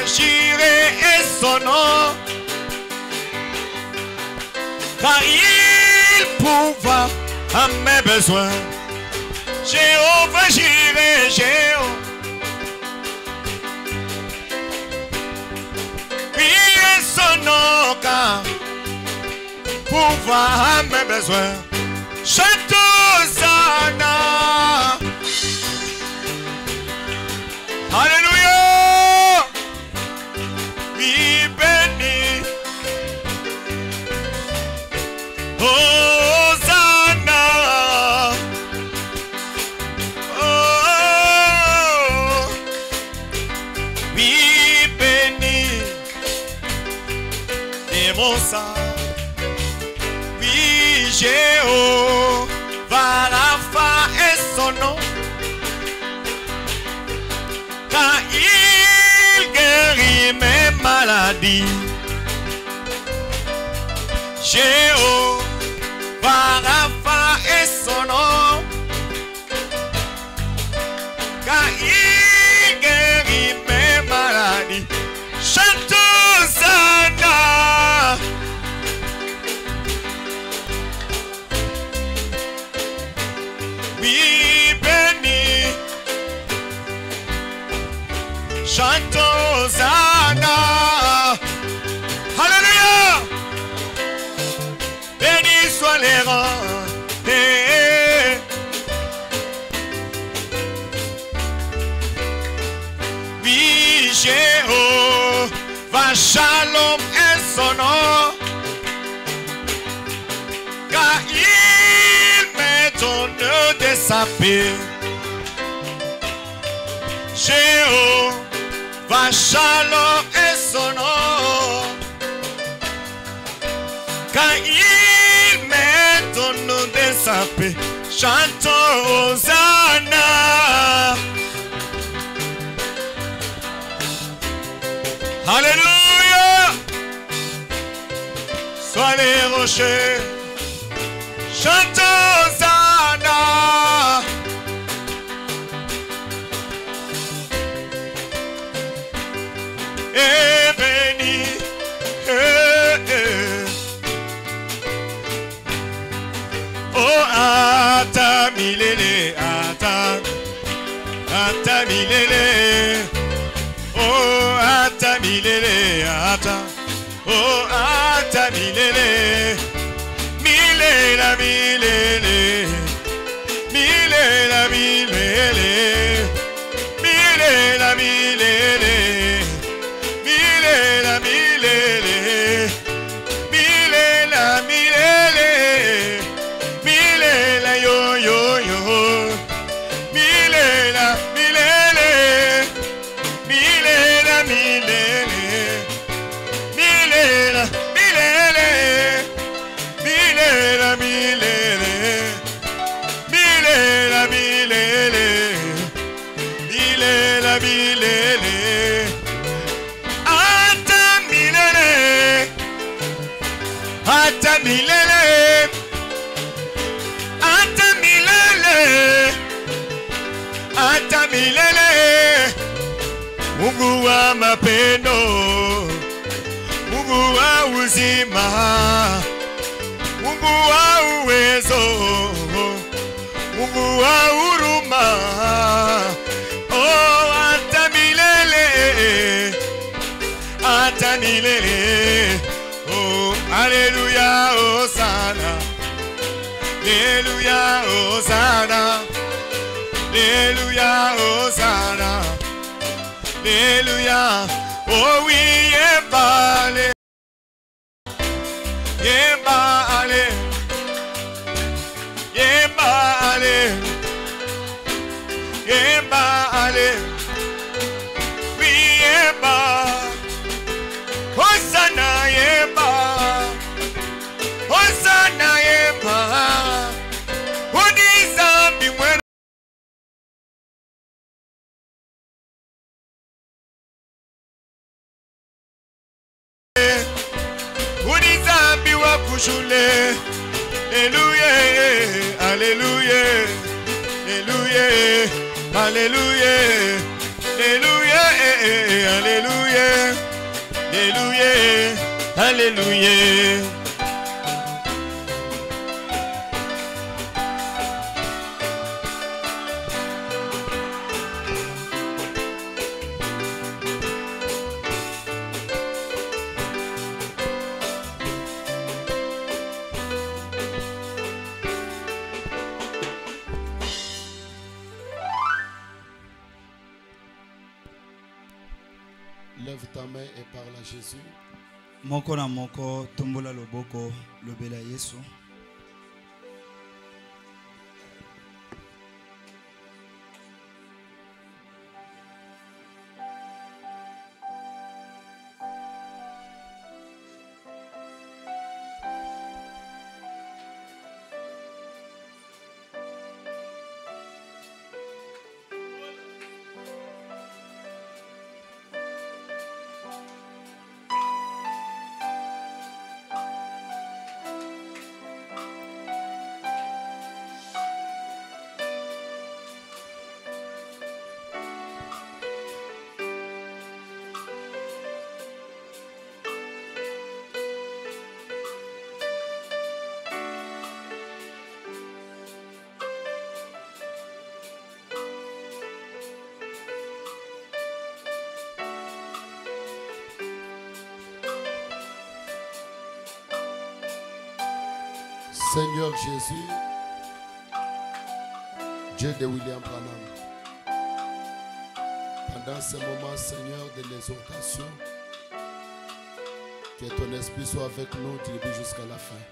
Jireh est son nom, car il pourvoit à mes besoins. Jéhovah Jireh, Jéhovah. Priez son nom, car pourvoit à mes besoins. Chante Hosanna. Alléluia. Oui, béni. Hosanna. Oh. Oui, béni. Et mon sang. Oui, Jéhovah Rapha est son nom. Car il guérit mes maladies. Jéhovah Rapha est son nom. Car il guérit mes maladies. Chante Hosanna. Oui, béni. Chante Hosanna. Alléluia. Béni soient les rangs. Oui, Jéhovah Shalom est son nom. Car il me donne de sa paix. Jéhovah Shalom est son nom. Car il me donne de sa paix. Chantons Hosanna. Alléluia. Sois les rochers. Chantons Hosanna. Et béni. Oh, Ata Milele, Ata Milele. Oh, Ata Milele, Ata. Oh, Ata Milele. Milela, Milele. Milela, Milele. Milela, Milele. Milela, Milele. Milela, Milele. Milela, yo, yo, yo. Milela, Milele. Milela, Milele. Milela, Milele. Milela, Milele. Milela, Milele. Milela, Milele. Ata Milele. Ata Milele. Ata Milele. Ata Milele. Mungu wa mapendo, Mungu wa uzima, Mungu wa uwezo, Mungu wa huruma. Oh, Ata Milele. Ata Milele. Oh, Alléluia, Hosanna. Alléluia, Hosanna. Alléluia, Hosanna. Alléluia. Oh oui, Yembale. Yembale. Yembale. Yembale. Oui, Yemba. Hosanna, Yemba. Hosanna, Yemba. Udizambi mwene. Udizambi wakushule. Alléluia, Alléluia, Alléluia, Alléluia, Alléluia, Alléluia. Alléluia, Alléluia. Lève ta main et parle à Jésus. Moko na moko tombola loboko lobela Yesu. Seigneur Jésus, Dieu de William Branham, pendant ce moment, Seigneur, de l'exhortation, que ton esprit soit avec nous du début jusqu'à la fin.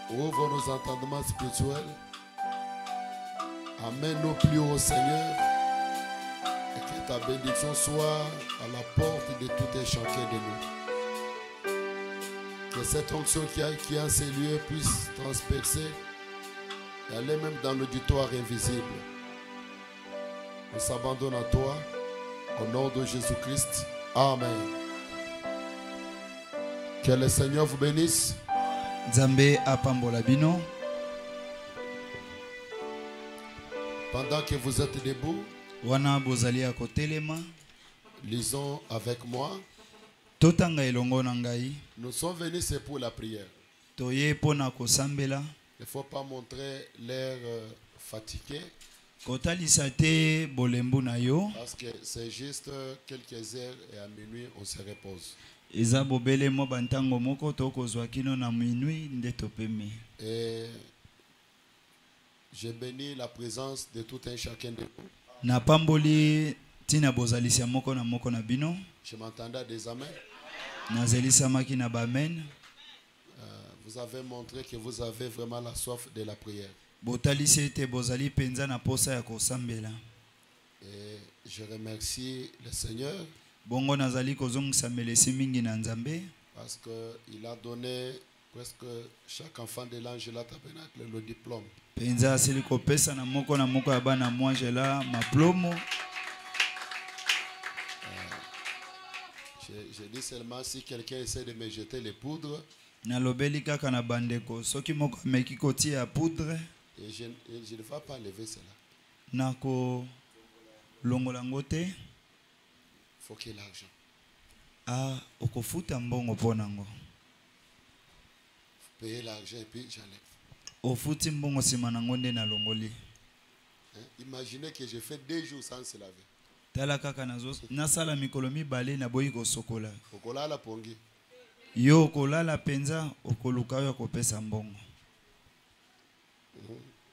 Ouvre nos entendements spirituels, amène-nous plus haut, Seigneur, et que ta bénédiction soit à la porte de tout et chacun de nous. Que cette onction qui est en ces lieux puisse transpercer et aller même dans l'auditoire invisible. On s'abandonne à toi, au nom de Jésus-Christ. Amen. Que le Seigneur vous bénisse. Nzambe apambola bino. Pendant que vous êtes debout, Wana bozali ya kotelema. lisons avec moi. Totanga elongo na ngai. Nous sommes venus, c'est pour la prière. Toye pona kosambela. Il ne faut pas montrer l'air fatigué. Kotalisa te bolembu na yo. Parce que c'est juste quelques heures et à minuit, on se repose. Eza bobele mo bantango moko tokozwa kino na minuit nde topemi. Et je bénis la présence de tout un chacun de nous. Na pamboli tina bozalisia moko na bino. Je m'entendais des amens. Nazelisa maki na bamen. Vous avez montré que vous avez vraiment la soif de la prière. Botalisi ete bozali penza na posa ya kosambela. Et je remercie le Seigneur. Bongo nazali kozongisa melesi mingi na Nzambe. Parce qu'il a donné presque chaque enfant de l'Angela Tabernacle le diplôme. Penza asili kopesa na moko ya bana mwangela maplomo. Je dis seulement si quelqu'un essaie de me jeter les poudres. Nalobeli kaka na bandeko soki moko meki kotia poudre. Et je ne vais pas lever cela. Nako longola ngote. Faut qu'il y ait l'argent. Ah, okofuta mbongo ponango. Payer l'argent et puis j'enlève. Ofuti mbongo sima nango nde na longoli. Imaginez que je fais 2 jours sans se laver. Tala kaka nazo nasala mikolo mibale na boyi kosokola. Okolala pongi. Yo kolala penza okoluka yo kopesa mbongo.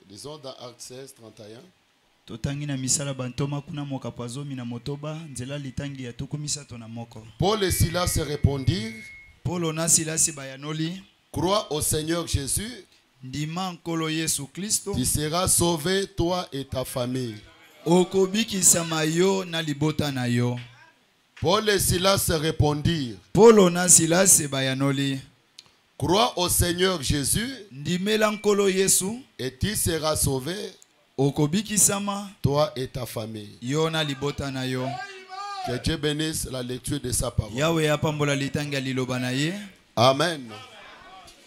Disons dans Acte 16, 31. Totangi na misala bantoma kuna mokapazomi na motoba nzela litangi ya tukumisato na moko. Paul et Silas se répondirent. Paulo na Silasi bayanoli. Crois au Seigneur Jésus. Ndima nkolo Yesu Kristo. Tu seras sauvé, toi et ta famille. Okobikisama yo na libota na yo. Paul et Silas se répondirent. Paulo na Silasi bayanoli. Crois au Seigneur Jésus. Ndimela nkolo Yesu. Et tu seras sauvé. Okobikisama Toi et ta famille. yo na libota na yo. Que Dieu bénisse la lecture de sa parole. Yahweh apambola litanga liloba na ye. Amen.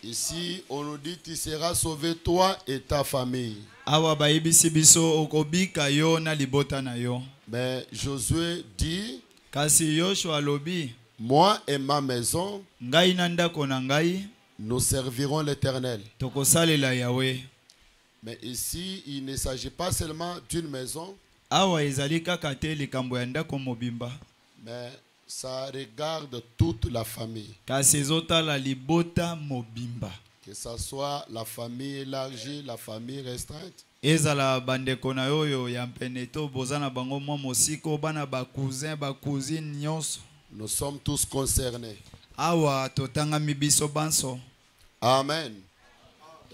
Ici, on nous dit tu seras sauvé toi et ta famille. Awa baibisi biso okobika yo na libota na yo. Mais Josué dit Kasi Yoshua alobi, moi et ma maison, ngai na ndako na ngai nous servirons l'Éternel. tokosalela Yahweh. Mais ici, il ne s'agit pas seulement d'une maison, Awa ezali kaka te likambo ya ndako mobimba, mais ça regarde toute la famille. kasi ezotala libota mobimba. Que ce soit la famille élargie, la famille restreinte. Ezala bandeko na yoyo ya mpene to bozana bango mwa mosiko bana ba cousin ba cousine nyonso. Nous sommes tous concernés. Awa totanga mibiso banso. Amen.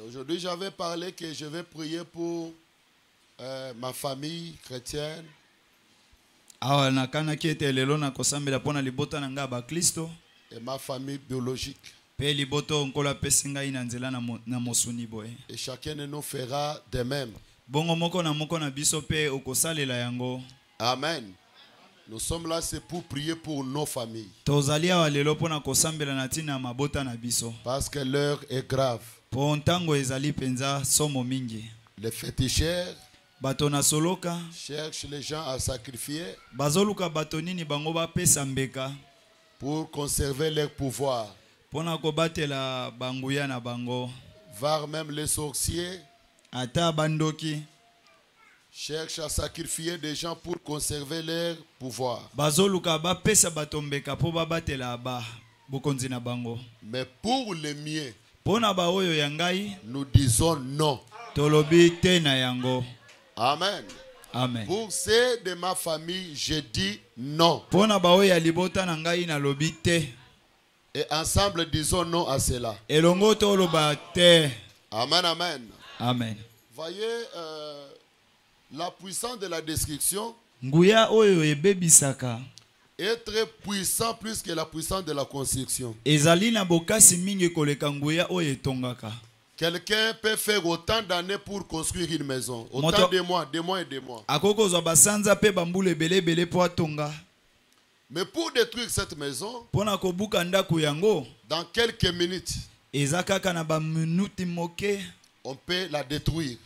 Aujourd'hui, j'avais parlé que je vais prier pour ma famille chrétienne. Awa nakana kiete lelo na kosambela pona libota na nga ba Kristo. Et ma famille biologique. Pe liboto nkola pesinga ina nzela na mosuni boye. Et chacun de nous fera de même. Bongo moko na biso pe okosalela yango. Amen. Nous sommes là, c'est pour prier pour nos familles. Tozali awa lelo pona kosambela na tina mabota na biso. Parce que l'heure est grave. Po ntango ezali penza somo mingi. Les féticheurs Bato na soloka cherchent les gens à sacrifier bazoluka bato nini bango bapesa mbeka pour conserver leur pouvoir. pona kobatela banguya na bango. Voire même les sorciers Ata bandoki cherchent à sacrifier des gens pour conserver leur pouvoir. bazoluka bapesa bato mbeka po babatela ba bokonzi na bango. Mais pour les miens, Pona ba oyo ya ngai nous disons non. tolobi te na yango. Amen. Amen. Pour ceux de ma famille, je dis non. Pona ba oyo ya libota na ngai na lobi te. Et ensemble, disons non à cela. Elongo toloba te. Amen, amen. Amen. Voyez la puissance de la description Nguya oyo ebebisaka est très puissant plus que la puissance de la construction. ezali na bokasi mingi koleka nguya oyo etongaka. Quelqu'un peut faire autant d'années pour construire une maison. Autant Moto- de mois, des mois et des mois. Akoko zwa basanza pe bambule belebele po atonga. Mais pour détruire cette maison, Pona kobuka ndako yango dans quelques minutes, eza kaka na ba minuti moke on peut la détruire.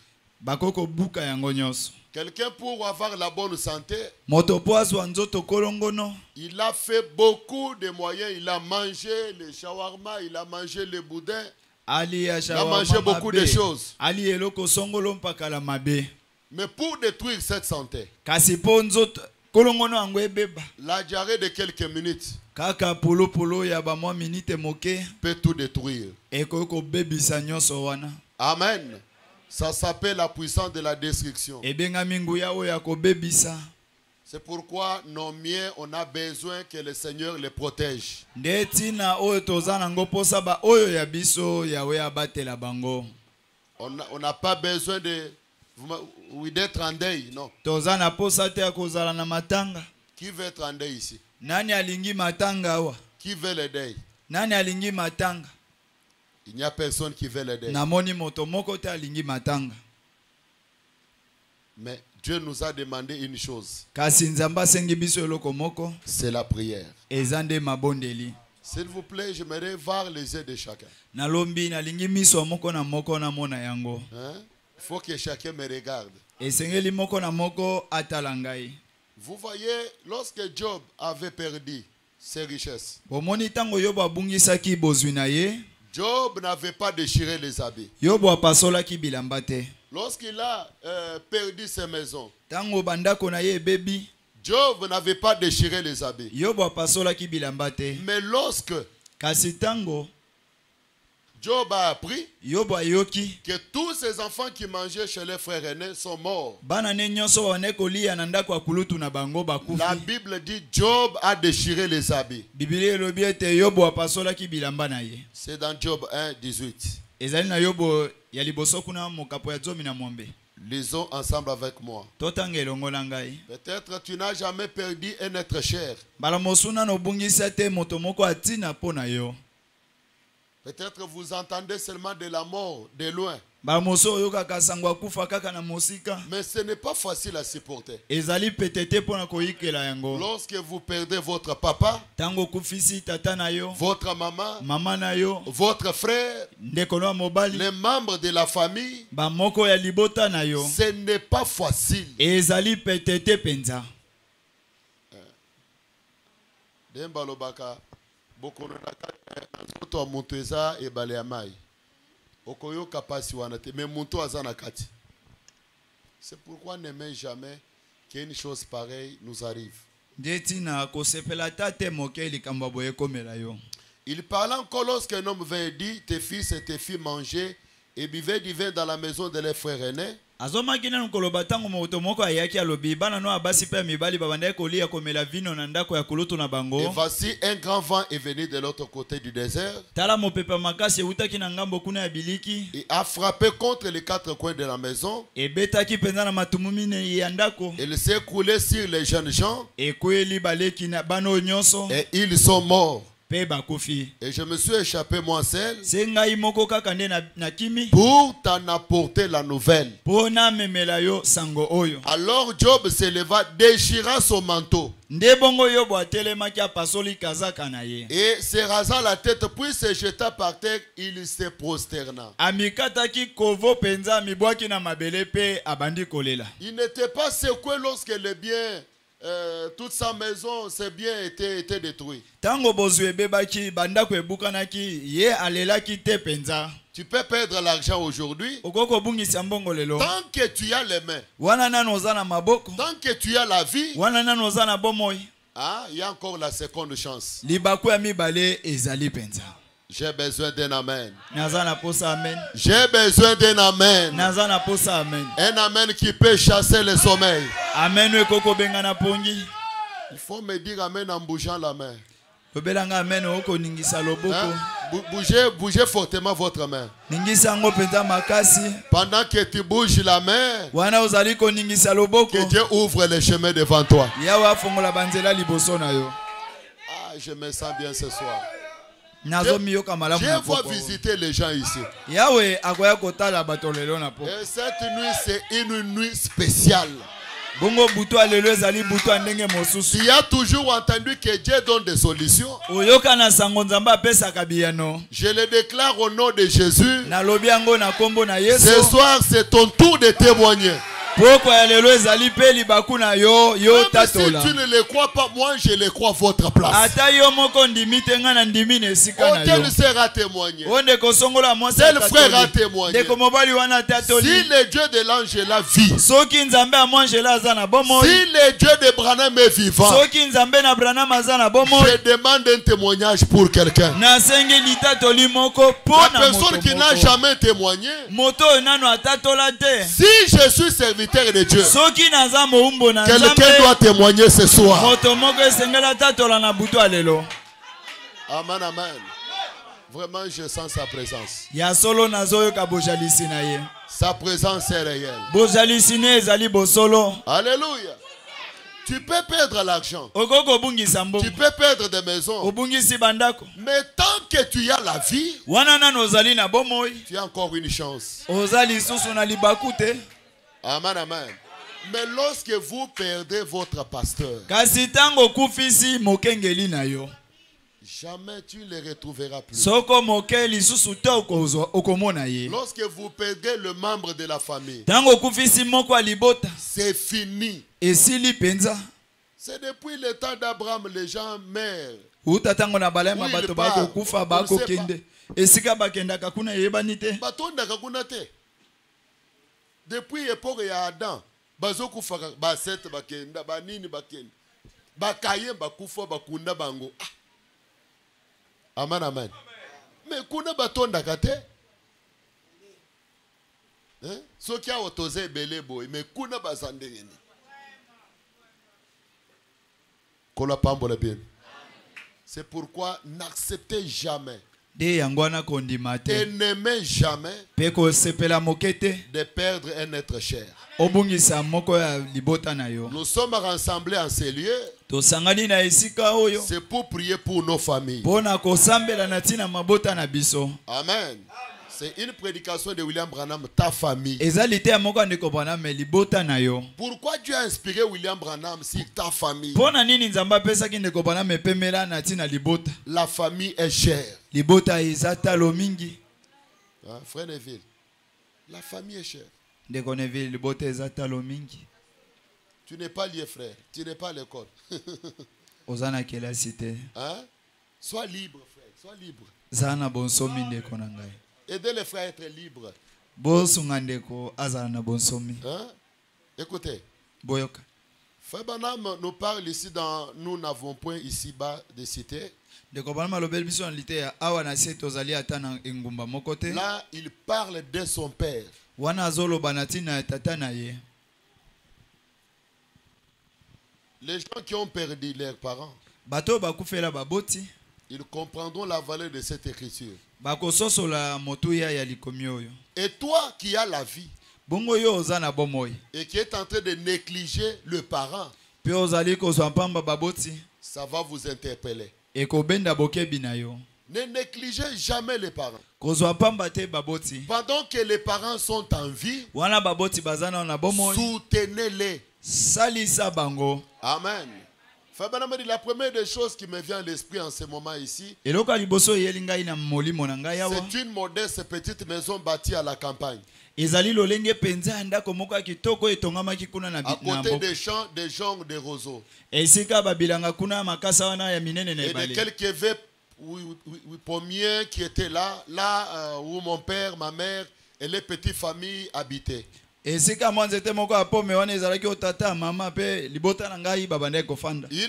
bakoko buka yango nyonso. Quelqu'un pour avoir la bonne santé, Moto po azwa nzoto kolongono il a fait beaucoup de moyens. Il a mangé les shawarma, il a mangé les boudins. ali ya Il a mangé beaucoup de choses. ali eloko songolo mpaka la mabe. Mais pour détruire cette santé, Kasi po nzoto kolongono yango ebeba la diarrhée de quelques minutes kaka polo ya ba mwa minute moke peut tout détruire. ekoki kobebisa nyonso wana. Amen. Ça s'appelle la puissance de la destruction. Ebengami nguya oyo ya kobebisa. C'est pourquoi nos miens, on a besoin que le Seigneur les protège. Nde tina oyo toza nango posa ba oyo ya biso yawe abatela bango. On n'a pas besoin d'être en deuil, non. Toza na posa te ya kozala na matanga. Qui veut être en deuil ici? Nani alingi matanga awa? Qui veut le deuil? Nani alingi matanga? Il n'y a personne qui veut le deuil. Namoni moto moko te alingi matanga. Mais Dieu nous a demandé une chose. Kasi nzamba sengi biso eloko moko. C'est la prière. Ezande mabondeli. S'il vous plaît, j'aimerais voir les yeux de chacun. Nalombi nalingi miso moko na mona yango. Hein? Il faut que chacun me regarde. Esengeli moko na moko atala ngai. Vous voyez, lorsque Job avait perdu ses richesses, Bomoni tango yobo abungisaki bozwi na ye. Job n'avait pas déchiré les habits. Yobo apasolaki bilamba te. Lorsqu'il a perdu ses maisons, Tango bandako na ye bebi. Job n'avait pas déchiré les habits. Yobo apasolaki bilamba te. Mais lorsque Kasi tango Job a appris Yobo ayoki que tous ses enfants qui mangeaient chez les frères aînés sont morts, bana ne nyonso wane kolia na ndako ya kulutu na bango la bakufi. Bible dit Job a déchiré les habits. Biblia elobi ete Yobo apasolaki bilamba na ye. C'est dans Job 1, 18. Ezali na Yobo ya liboso kuna mokapo ya 12. Lisons ensemble avec moi. Totanga elongo na ngai. Peut-être tu n'as jamais perdu un être cher. Bala mosuna no bungisa te moto moko atina pona yo. Peut-être vous entendez seulement de la mort de loin. Bala moso oyoka kasangwa kufa kaka na mosika. Mais ce n'est pas facile à supporter. Ezali petete pona koyikela yango. Lorsque vous perdez votre papa, Tango kufisi tata na yo, votre maman, mama na yo, votre frère, ndeko na mobali, les membres de la famille, ba moko ya libota na yo. ce n'est pas facile. Ezali petete penza. Demba lobaka bokono na kati to monteza e bale ya mai. Okoyo kapasi wana te mais monto azana kati. C'est pourquoi n'aimez jamais qu'une chose pareille nous arrive. Il parle encore lorsqu'un homme vint et dit, tes fils et tes filles mangeaient et buvaient du vin dans la maison de leurs frères aînés. Et voici un grand vent est venu de l'autre côté du désert et a frappé contre les quatre coins de la maison. Il s'est écoulé sur les jeunes gens et ils sont morts. Et je me suis échappé moi seul pour t'en apporter la nouvelle. Alors Job s'éleva, déchira son manteau et se rasa la tête, puis se jeta par terre, il se prosterna. Il n'était pas secoué lorsque le bien, toute sa maison, ses biens étaient détruits. Tu peux perdre l'argent aujourd'hui. Tant que tu as les mains, tant que tu as la vie, il y a encore la seconde chance. J'ai besoin d'un amen. J'ai besoin d'un amen. Un amen qui peut chasser le sommeil. Il faut me dire amen en bougeant la main. Bougez fortement votre main. Pendant que tu bouges la main, que Dieu ouvre le chemin devant toi. Je me sens bien ce soir. Je vois visiter les gens ici. Et cette nuit, c'est une nuit spéciale. Tu as toujours entendu que Dieu donne des solutions. Je le déclare au nom de Jésus. Ce soir, c'est ton tour de témoigner. Même si tu ne le crois pas, moi je le crois à votre place. Tel sera témoigné. Tel frère a témoigné. Si le Dieu de l'Angela vit, si le Dieu de Branham est vivant, je demande un témoignage pour quelqu'un. La personne qui n'a jamais témoigné, si je suis serviteur de Dieu, quelqu'un doit témoigner ce soir. Amen, amen. Vraiment, je sens sa présence. Sa présence est réelle. Alléluia. Tu peux perdre l'argent. Tu peux perdre des maisons. Mais tant que tu as la vie, tu as encore une chance. Amen, amen. Mais lorsque vous perdez votre pasteur, jamais tu ne le retrouveras plus. Lorsque vous perdez le membre de la famille, c'est fini. C'est depuis le temps d'Abraham, les gens meurent. Depuis l'époque de Adam, bazokufaka baset bakenda banini bakenda bakaye bakufa bakunda bango. Amen, amen. Mais kuna batonda kate, soki a otoze belé boy, mais kuna bazandeni. Kola pambola bien. C'est pourquoi n'acceptez jamais et n'aimez jamais de perdre un être cher. Nous sommes rassemblés en ces lieux. C'est pour prier pour nos familles. Amen. C'est une prédication de William Branham, ta famille. Pourquoi Dieu a inspiré William Branham sur ta famille? La famille est chère. Frère Neville, la famille est chère. Tu n'es pas lié, frère. Tu n'es pas à l'école. Ozana kela cité. Hein? Sois libre, frère. Sois libre. Zana bonsomi ndeko na ngai. Aidez les frères à être libres. Bosunga ndeko azana na bonsomi. Hein? Écoutez. Boyoka. Frère Branham nous parle ici dans nous n'avons point ici-bas de cité. Là, il parle de son père. Les gens qui ont perdu leurs parents, ils comprendront la valeur de cette écriture. Et toi qui as la vie et qui est en train de négliger le parent, ça va vous interpeller. Ne négligez jamais les parents. Pendant que les parents sont en vie, soutenez-les. Amen. La première des choses qui me vient à l'esprit en ce moment ici, c'est une modeste petite maison bâtie à la campagne. À côté des champs, des joncs, des roseaux. Et de quelques pommiers qui étaient là où mon père, ma mère et les petites familles habitaient. Une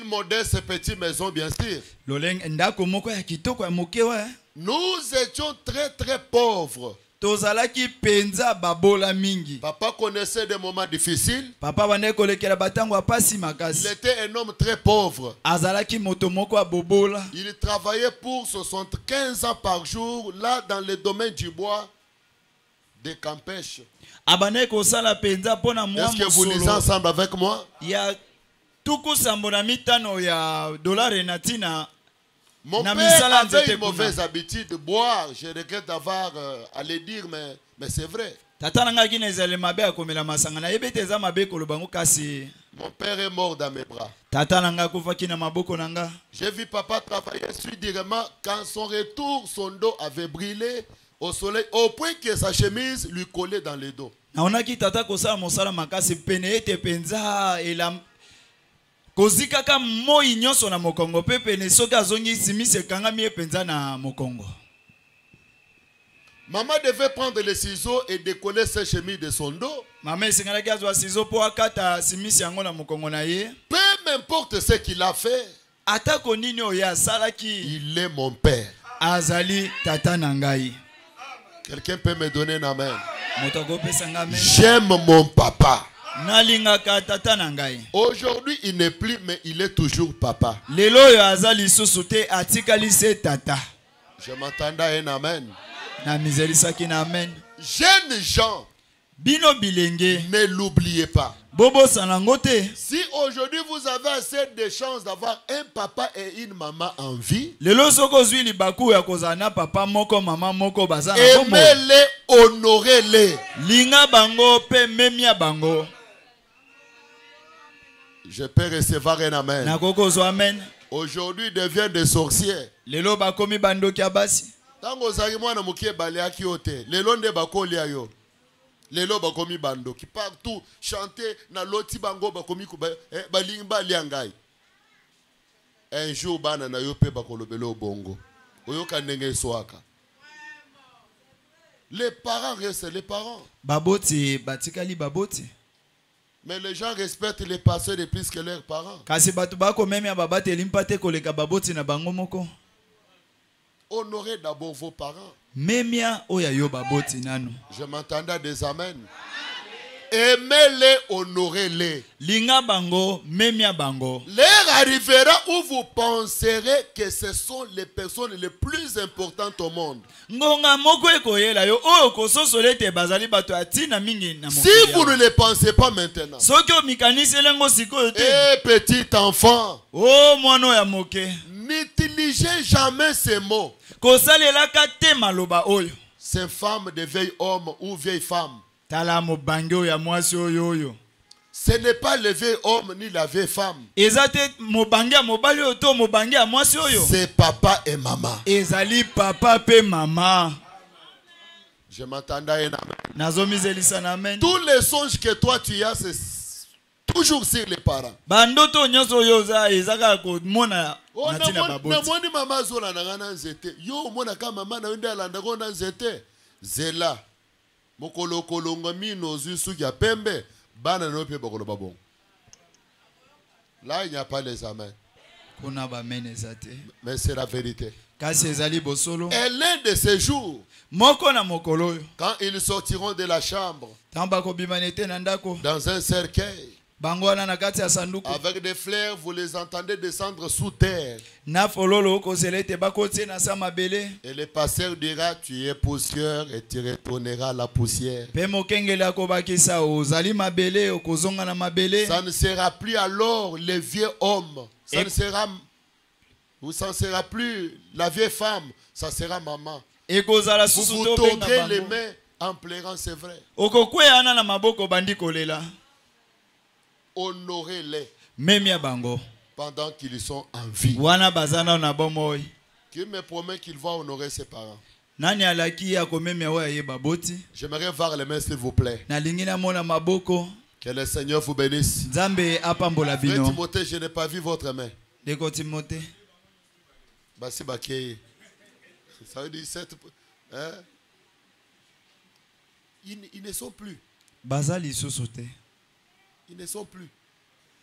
modeste petite maison, bien sûr. Nous étions très très pauvres. Papa connaissait des moments difficiles. Il était un homme très pauvre. Il travaillait pour 75 ans par jour là dans le domaine du bois de Campèche. Est-ce que vous lisez ensemble avec moi? Mon père avait une mauvaise habitude de boire. Je regrette d'avoir à le dire, mais c'est vrai. Mon père est mort dans mes bras. J'ai vu papa travailler subitement. Quand son retour, son dos avait brûlé au soleil, au point que sa chemise lui collait dans le dos. Maman devait prendre les ciseaux et décoller ses chemises de son dos. Peu m'importe ce qu'il a fait, il est mon père. Quelqu'un peut me donner un amen? J'aime mon papa. Aujourd'hui, il n'est plus, mais il est toujours papa. Je m'attendais à un amen. Jeunes gens, ne l'oubliez pas. Si aujourd'hui vous avez assez de chance d'avoir un papa et une maman en vie, aimez-les, honorez-les. Je peux recevoir un amen. Aujourd'hui, ils deviennent des sorciers. Tango zali mwana mukie baleaki ote. Lelo nde bakoli ayo. Lelo bakomi bando qui partout chanter na loti bango bakomi balimba liangai. Un jour bana na yo pe bakolobelo bongo. Oyoka ndenge soaka. Les parents restent les parents. Baboti batikali baboti. Mais les gens respectent les pasteurs de plus que leurs parents. Kasi batu bako meme ababate limpate koleka baboti na bango moko. Honorez d'abord vos parents. Je m'entendais des amen. Aimez-les, honorez-les. L'heure arrivera où vous penserez que ce sont les personnes les plus importantes au monde. Si vous ne les pensez pas maintenant, petit enfant, n'utilisez jamais ces mots. C'est femme de vieil homme ou vieille femme. Ce n'est pas le vieil homme ni la vieille femme. C'est papa et maman. Je m'attendais à un amen. Tous les songes que toi tu as, c'est toujours sur les parents. Bandoto nyoso yoza ezaka ko mona Oh, natina baboti. namoni mama zola na nzete. Yo mona ka mama na wenda landa ko na nzete. Zela. Mokolo kolonga mino zusu ya pembe. Bana no pe bokolo babon. Là, il n'y a pas les amens. Kuna ba menezate. Mais c'est la vérité. Kasi ezali bosolo. Et l'un de ces jours, Moko na mokolo yo. quand ils sortiront de la chambre, Tamba ko bimanete na ndako. dans un cercueil, Bangwana na kati ya sanduku. avec des fleurs, vous les entendez descendre sous terre. Na fololo ko zelete bakotie na sa mabele. Et le pasteur dira, tu es poussière et tu retourneras à la poussière. Pe mokengela ko bakisa ozali mabele okozonga na mabele. Ça ne sera plus alors le vieux homme. Ça ne sera plus la vieille femme. Ça sera maman. Ekozala Vous susu vous to benga tordrez les bango. mains en pleurant, c'est vrai. Okokweyana na maboko bandi kolela. Honorez-les Memia bango. pendant qu'ils sont en vie. Wana bazana na bomoi. Qui me promet qu'il va honorer ses parents. Nani alaki ya komemia wa ye baboti. J'aimerais voir les mains, s'il vous plaît. Na lingina mona maboko. Que le Seigneur vous bénisse. Nzambe apambola Frère bino. Timothée, je n'ai pas vu votre main. Deko Timote. Basi Bakeye. Ça veut dire 7. Hein? Ils ne sont plus. Bazali susote. Ils ne sont plus.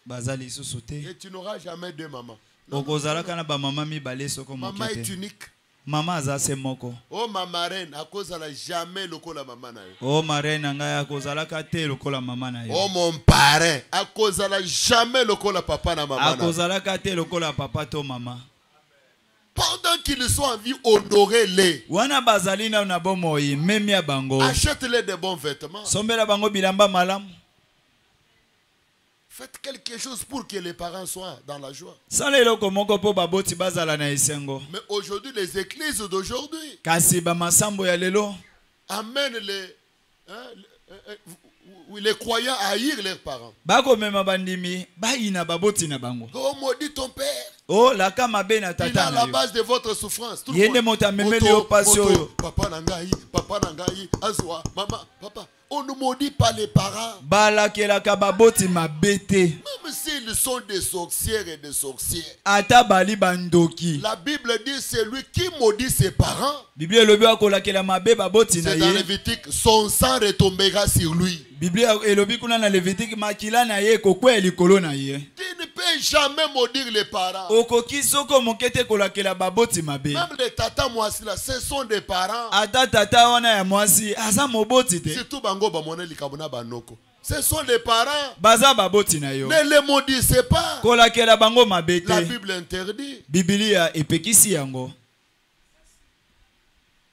Bazali susote. Et tu n'auras jamais deux mamans. Okozalaka na ba mama mibale soko Maman est mokete. unique. Mama azase moko. Oh, ma marraine, à cause elle n'a jamais le la maman. O marena ngai akozalaka te lokola mama na yo. Oh, mon parrain, à cause elle n'a jamais le la papa na maman. Akozalaka te lokola papa to mama. Pendant qu'ils sont en vie, honorez-les. Wana bazali na bomoi memia bango. Achète-les des bons vêtements. Sombela bango bilamba malamu. Faites quelque chose pour que les parents soient dans la joie. Sala eloko moko po baboti bazala na esengo. Mais aujourd'hui, les églises d'aujourd'hui Kasi ba masambo ya lelo amènent les croyants à haïr leurs parents. bako mema bandimi baina baboti na bango. Oh, maudit ton père. Oh la kama be na Il est tata à na la yo. base de votre souffrance. Tout le Yende monde. mota memeli yo pasi oyo. Papa nangai, azwa, maman, papa. On ne maudit pas les parents. Balakelaka baboti mabete. Même s'ils sont des sorcières et des sorciers. Ata bali bandoki. La Bible dit celui qui maudit ses parents. Biblia elobi akolakela mabe baboti na C'est dans ye. Lévitique, son sang retombera sur lui. Biblia elobi kuna na Levitique makila na ye kokwe likolo na ye. Tu ne peux jamais maudire les parents. Okoki soko mokete kolakela baboti mabe. Même les tatas moisi là, ce sont des parents. Ata tata wana ya mwasi aza moboti te. Surtout bango bamone likabuna banoko. Ce sont les parents. Baza baboti na yo. Ne les maudissez pas. Kolakela bango mabete. La Bible interdit. Biblia epekisi yango.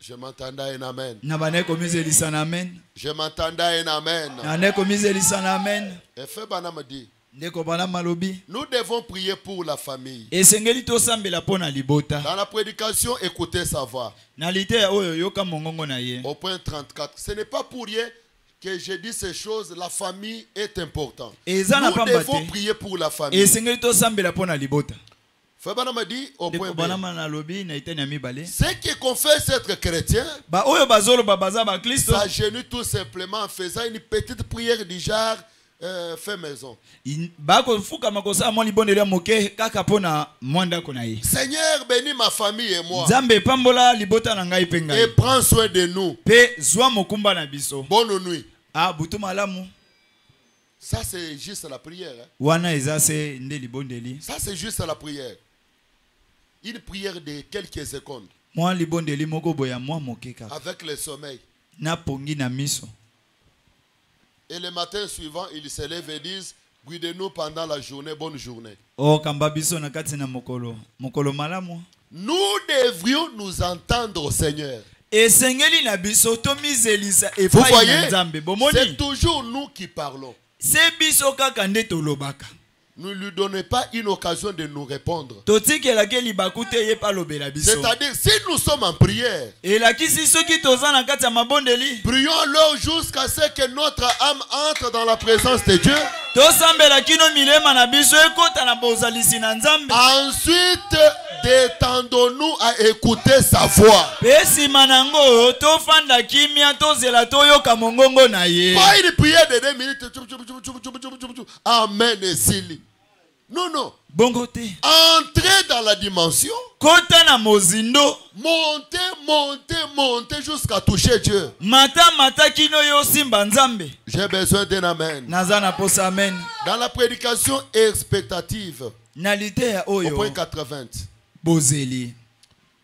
Je m'entendais un amen. Na baneko mizelisa na amen. Je m'entendais un amen. Na neko mizelisa na amen. Et fait bana me dit, Ndeko bana malobi. nous devons prier pour la famille. Esengeli to sambela pona libota. Dans la prédication, écoutez sa voix. Na lite oyo yoka mongongo na ye. Au point 34. Ce n'est pas pour rien que je dis ces choses. La famille est importante. Et ça n'a Nous pas devons battu. prier pour la famille. Esengeli to sambela pona libota. Fabana me dit au point Ndeko B. bana na lobi na itani mibale. Ceux qui confessent être chrétiens Ba oyo bazolo babaza ba Kristo. s'agenouillent tout simplement en faisant une petite prière du genre fait maison. Bako fuka makosa mo libonde ya moke kaka pona mwanda kona ye. Seigneur, bénis ma famille et moi. Nzambe pambola libota na ngai penga. Et prends soin de nous. Pe zwa mokumba na biso. Bonne nuit. Ah butu malamu. Ça, c'est juste la prière. Hein. Wana ezase nde libondeli. Ça, c'est juste la prière. Une prière de quelques secondes. Mwa libondeli moko boya mwa moke kaka. Avec le sommeil. Na pongi na miso. Et le matin suivant, ils se lèvent et disent, guidez-nous pendant la journée, bonne journée. Oh kamba biso na kati na mokolo. Mokolo malamu. Nous devrions nous entendre au Seigneur. Esengeli na biso to mizelisa Vous epai voyez, na Nzambe. Bomoni. c'est toujours nous qui parlons. Se biso kaka nde tolobaka. Ne lui donnez pas une occasion de nous répondre. Totikelaki libakute ye pa lobela biso. C'est-à-dire, si nous sommes en prière, Elakisi soki toza na kati ya mabondeli. prions-leur jusqu'à ce que notre âme entre dans la présence de Dieu. Tosambela kino milema na biso ekota na bozalisi na Nzambe. Ensuite, détendons-nous à écouter sa voix. Pe sima nango tofanda kimia tozela toyoka mongongo na ye. Pas une prière de 2 minutes. tout. Amen et Sili. Non, non. Bongote. Entrez dans la dimension. Kota na mozindo. Montez, montez, montez jusqu'à toucher Dieu. Mata kino yo simba nzambe. J'ai besoin d'un amen. Nazana posa amen. Dans la prédication expectative. Nalité ya Au oyo. point 80. Bozeli.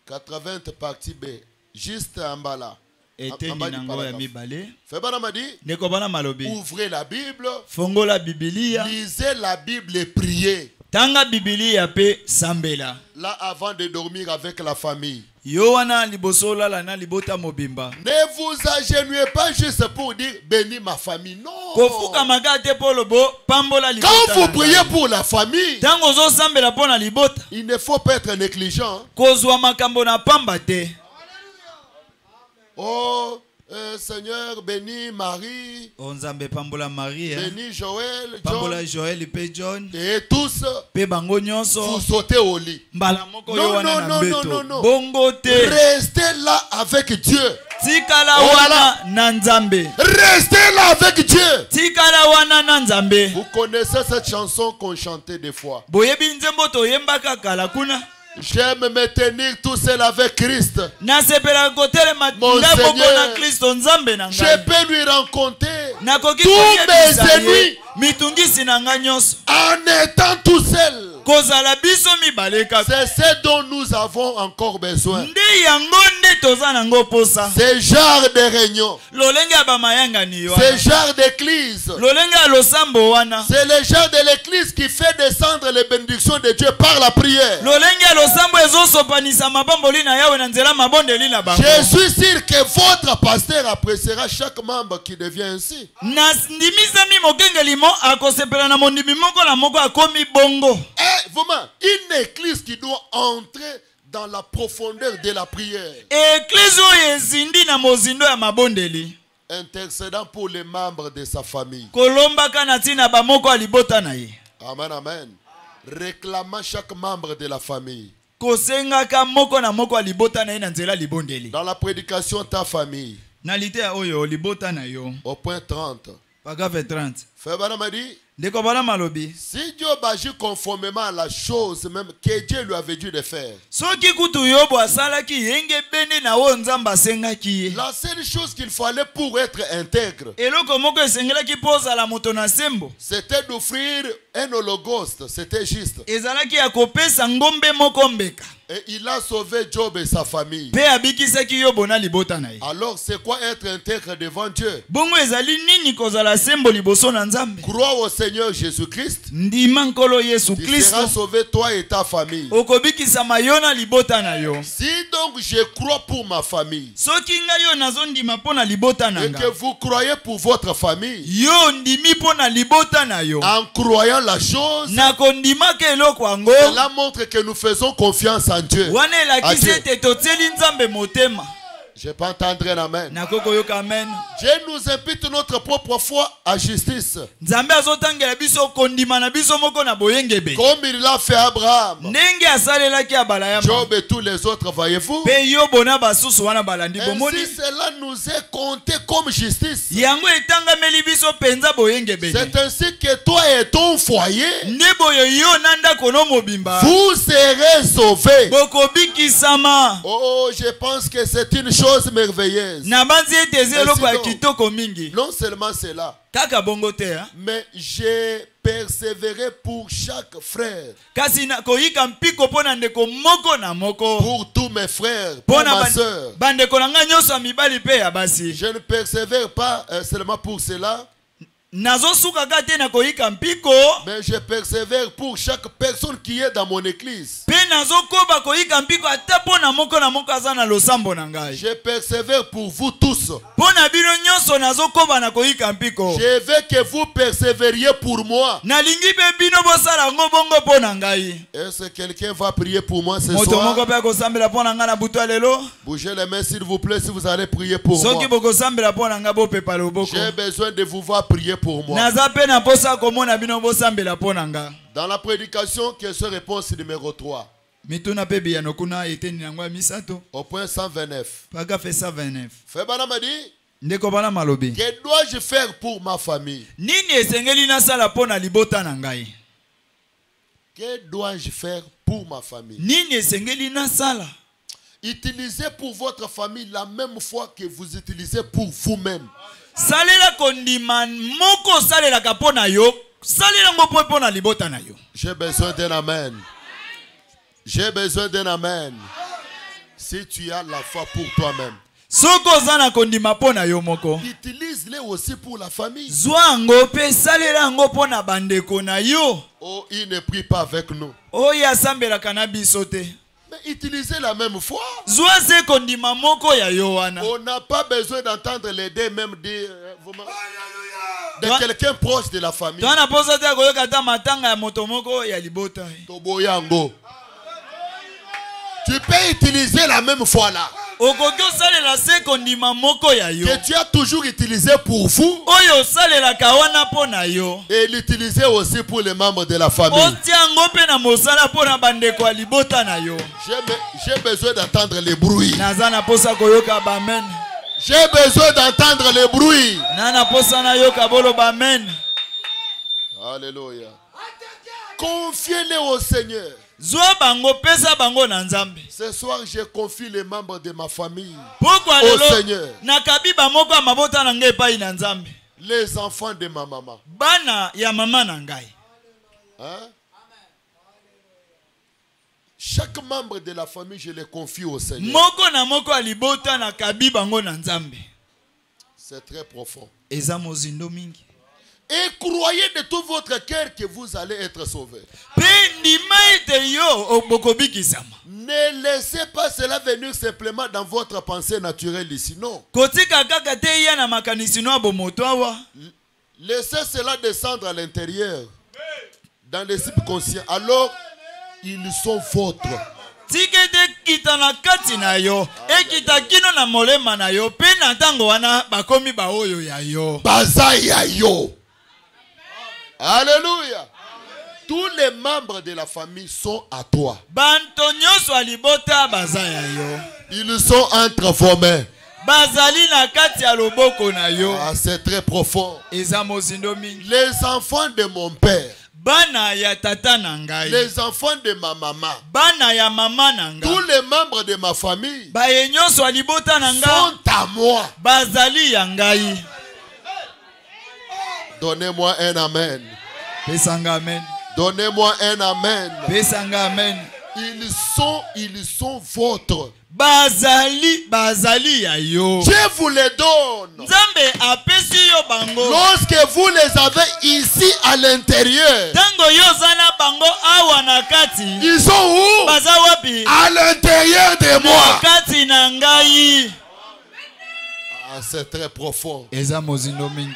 80 partie B. Juste en bas là. Etendi nango ya mibale. Febana m'a dit. Neko bana malobi. Ouvrez la Bible. Fongola Biblia. Lisez la Bible et priez. Tanga Biblia pe sambela. Là avant de dormir avec la famille. Yoana libosola la na libota mobimba. Ne vous agenouillez pas juste pour dire bénis ma famille. Non. Kofuka magate polo bo pambola libota. Quand vous priez pour la famille, tango zo sambela pona libota. il ne faut pas être négligent. Kozwa makambo na pamba te. Oh, Seigneur, bénis Marie. Onzambe pambola Marie. Bénis Joël, Pambola John. Joël pe John. Et tous, Pe bango nyonso. vous sautez au lit. Mbala moko Non, yo wana non, na non, mbeto. non, non. Bongo te. Restez là avec Dieu. Tikala Oh là wana na nzambe. Restez là avec Dieu. Tikala wana na nzambe. Vous connaissez cette chanson qu'on chantait des fois. Boyebi nzembo to yembaka kala kuna. J'aime me tenir tout seul avec Christ. Nasepela kotele Mon matunda boko na Seigneur, Kristo nzambe na je ngai. peux lui rencontrer Nakoki tous koyebisa mes ye ennemis mitungisi na ngai nyonso. en étant tout seul. Kozala biso mibale kaka. C'est ce dont nous avons encore besoin. Nde yango nde toza nango posa. Ce genre de réunion, Lolenge ya bamayanga ni ce wana. genre d'église, Lolenge ya losambo wana. c'est le genre de l'église qui fait descendre les bénédictions de Dieu par la prière. Lolenge ya losambo ezosopanisa mabamboli na yawe na nzela mabondeli na bango. Je suis sûr que votre pasteur appréciera chaque membre qui devient ainsi. Na ndimisami mokengeli mo akosepela na mondimi moko na moko akomi bongo. Vraiment, une église qui doit entrer dans la profondeur de la prière. Église oyo ezindi na mozindo ya mabondeli. Intercédant pour les membres de sa famille. Kolombaka na tina bamoko alibota na ye. Amen, amen. Réclamant chaque membre de la famille. Kosengaka moko na moko alibota na ye na nzela libondeli. Dans la prédication ta famille. Na lite ya oyo libota na yo. Au point 30. Paragraphe 30. Febana m'a dit. Ndeko bala malobi. Si Dieu agit conformément à la chose même que Dieu lui avait dû de faire. Soki kutu yobo asalaki yenge bende na o nzamba sengaki ye. La seule chose qu'il fallait pour être intègre. Eloko moko esengelaki poza la moto na sembo. C'était d'offrir un holocauste. C'était juste. Ezalaki ya kopesa ngombe moko mbeka. Et il a sauvé Job et sa famille. Pe abikisaki yobo na libota na ye. Alors c'est quoi être intègre devant Dieu? Bongo ezali nini kozala sembo liboso na nzambe? Crois au Seigneur Jésus-Christ. Ndima nkolo Yesu Tu Kristo. seras sauvé toi et ta famille. Okobikisa mayona libota na yo. Si donc je crois pour ma famille. Soki ngai yo nazondima pona libota na Et nga. que vous croyez pour votre famille. Yo ndimi pona libota na yo. En croyant la chose. Nakondimaka eloko yango. Cela montre que nous faisons confiance en Dieu. Wana elakisi ete totieli nzambe motema. Je peux entendre un amen. Nakoko yoka amen. Dieu nous impute notre propre foi à justice. Nzambe azotangela biso kondima na biso moko na boyengebe. Comme il l'a fait à Abraham. Ndenge asalelaki abala ya Job et tous les autres, voyez-vous. pe yobo na basusu wana balandi bomoni. Ainsi cela nous est compté comme justice. Yango etangameli biso penza boyengebe. C'est ainsi que toi et ton foyer. Nde boyo yo na ndako no mobimba. Vous serez sauvés. Bokobikisama. Oh, je pense que c'est une chose merveilleuse. Na banzi ete eloko ya kitoko mingi. Non seulement cela, Kaka bongo te ha. mais j'ai persévéré pour chaque frère. Kasi na koyika mpiko pona ndeko moko na moko. Pour tous mes frères, pour Pona ma soeur. bandeko na nga nyonso ya mibali pe ya basi. Je ne persévère pas seulement pour cela, Nazosuka te na koyika mpiko. mais je persévère pour chaque personne qui est dans mon église. Pe nazokoba koyika mpiko ata pona moko na moko aza na losambo na ngai. Je persévère pour vous tous. Pona bino nyonso nazokoba na koyika mpiko. Je veux que vous persévériez pour moi. Nalingi pe bino bosala ngo bongo pona ngai. Est-ce que quelqu'un va prier pour moi ce Moto soir? moko pe akosambela pona nga na butu lelo. Bougez les mains s'il vous plaît si vous allez prier pour moi. Soki bokosambela pona nga bopepa loboko. J'ai besoin de vous voir prier pour moi. Naza pe na posa komona bino bosambela pona nga. Dans la prédication, question-réponse numéro 3. Mituna pe biyano kuna eteni yango ya misato. Au point 129. Paragraphe 129. Febana m'a dit, Ndeko bana malobi. Que dois-je faire pour ma famille? Nini esengeli na sala pona libota na ngai? Que dois-je faire pour ma famille? Nini esengeli na sala? Utilisez pour votre famille la même foi que vous utilisez pour vous-même. Salela kondima moko salela kapona yo. Salela ngopo pona libota na yo. J'ai besoin d'un amen. J'ai besoin d'un amen. Si tu as la foi pour toi-même, Soko zana kondima pona yo moko. utilise-les aussi pour la famille. Zwango pe salela ngo pona bandeko na yo. Oh, il ne prie pas avec nous. Oh ya sambela kana sote. Mais utilisez la même foi. Zwaze kondima moko ya yo wana. On n'a pas besoin d'entendre les deux même dire de quelqu'un proche de la famille. Twana posa te koyoka ta matanga ya moto moko ya libota. Toboyango. Tu peux utiliser la même foi là. Okokyo salela se kondima moko ya yo. Que tu as toujours utilisé pour vous. Oyo salela kawana pona yo. Et l'utiliser aussi pour les membres de la famille. Otiango pe na mosala pona bandeko ya libota na yo. J'ai besoin d'entendre les bruits. Nazana posa koyoka bamen. J'ai besoin d'entendre les bruits. Nana posa na yoka bolo bamen. Alléluia. Confiez-les au Seigneur. Zwa bango pesa bango na nzambe. Ce soir, je confie les membres de ma famille Pourquoi au lelo Seigneur. nakabiba moko ya mabota na ngai pai na nzambe. Les enfants de ma maman. Bana ya mama na ngai. Hein? Chaque membre de la famille, je les confie au Seigneur. Moko na moko alibota na kabiba bango na nzambe. C'est très profond. Eza mozindo mingi. Et croyez de tout votre cœur que vous allez être sauvés. Pe ndima ete yo obokobikisama. Ne laissez pas cela venir simplement dans votre pensée naturelle ici. Non. Kotika kaka te ya na makanisi no abomoto awa. Laissez cela descendre à l'intérieur. Dans les subconscients. Alors, ils sont vôtres. Tikete kita na kati na yo. E kita kino na molema na yo. Pe na tango wana bakomi ba oyo ya yo. Bazaya yo. Alléluia. Tous les membres de la famille sont à toi. Banto nyoso alibota bazaya yo. Ils sont entre vos mains. Bazali na kati ya loboko na yo. Ah, c'est très profond. Eza mozindo mingi. Les enfants de mon père. Bana ya tata na ngai. Les enfants de ma maman. Bana ya mama na ngai. Tous les membres de ma famille Baye nyoso alibota na ngai. sont à moi. Bazali ya ngai. Donnez-moi un amen. Pesanga amen. Donnez-moi un amen. Pesanga amen. Ils sont vôtres. Bazali ya yo. Dieu vous les donne. Nzambe apesi yo bango. Lorsque vous les avez ici à l'intérieur. Tango yo zana bango awa na kati. Ils sont où? Baza wapi? À l'intérieur de moi. Kati na ngai. Ah, c'est très profond. Eza mozindo mingi.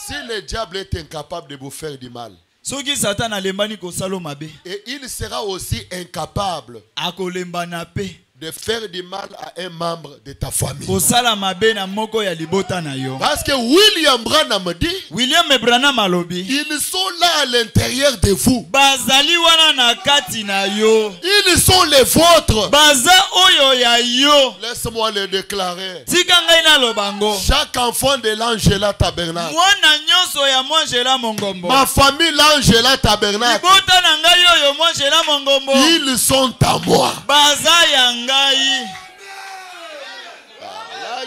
Si le diable est incapable de vous faire du mal, Soki Satan alembani ko salo mabe. et il sera aussi incapable Akolembana pe. de faire du mal à un membre de ta famille. Ko sala mabe na moko ya libota na yo. Parce que William Branham dit, William Branham alobi. ils sont là à l'intérieur de vous. Bazali wana na kati na yo. Ils sont les vôtres. Baza oyo ya yo. Laisse-moi le déclarer. Tika ngai na lobango. Chaque enfant de l'Angela Tabernacle. Mwana nyoso ya Mwangela Mongombo. Ma famille l'Angela Tabernacle. Libota na ngai oyo Mwangela Mongombo. Ils sont à moi. Baza ya ngai. Là,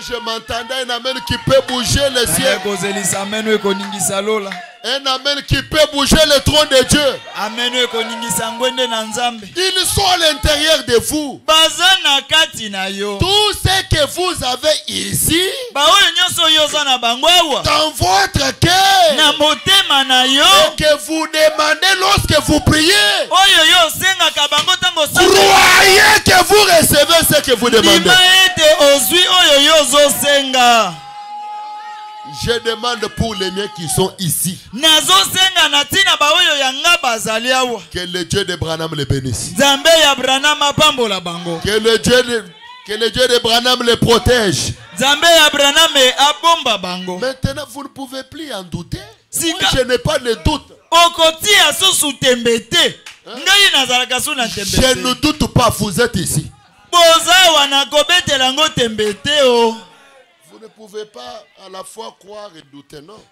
je m'entendais un amen qui peut bouger le ciel. Kozelisa meno ekoningisa lola. Un amen qui peut bouger le trône de Dieu. Ameno ekoningisa ngwende na nzambe. Ils sont à l'intérieur de vous. Baza na kati na yo. Tout ce que vous avez ici, Ba oyo nyoso yo za na bango awa. dans votre cœur, Na motema na yo. et que vous demandez lorsque vous priez, Oyo yo senga ka bango tango sa. croyez que vous recevez ce que vous demandez. Lima ete ozwi oyo yo zo senga. Je demande pour les miens qui sont ici. Nazo senga na tina ba oyo ya nga bazali awa. Que le Dieu de Branham les bénisse. Nzambe ya Branham apambola bango. Que le Dieu de Branham les protège. Nzambe ya Branham abomba bango. Maintenant, vous ne pouvez plus en douter. Si Moi, je n'ai pas de doute. Okoti asusu tembete. Ngai nazalaka su na Je ne tembete. doute pas, vous êtes ici. Boza wana kobetela ngo tembete o. Vous ne pouvez pas à la fois croire et douter, non.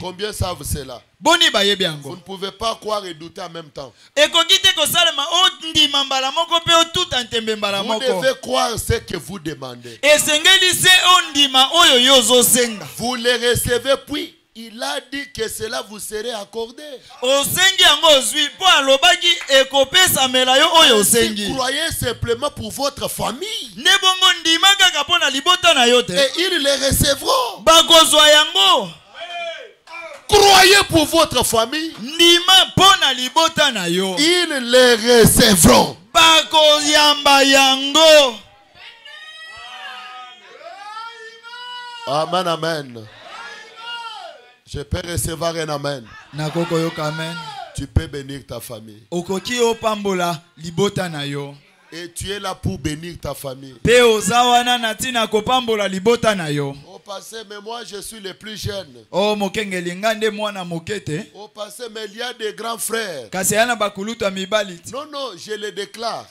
Combien savent cela? Vous ne pouvez pas croire et douter en même temps. Vous devez croire ce que vous demandez. Vous les recevez, puis il a dit que cela vous serait accordé. Croyez simplement pour votre famille. Et ils les recevront. Croyez pour votre famille. Ils les recevront. Amen, amen. Je peux recevoir un amen. Tu peux bénir ta famille. Et tu es là pour bénir ta famille. Au passé, mais moi je suis le plus jeune. Au passé, mais il y a des grands frères. Non, non, je le déclare.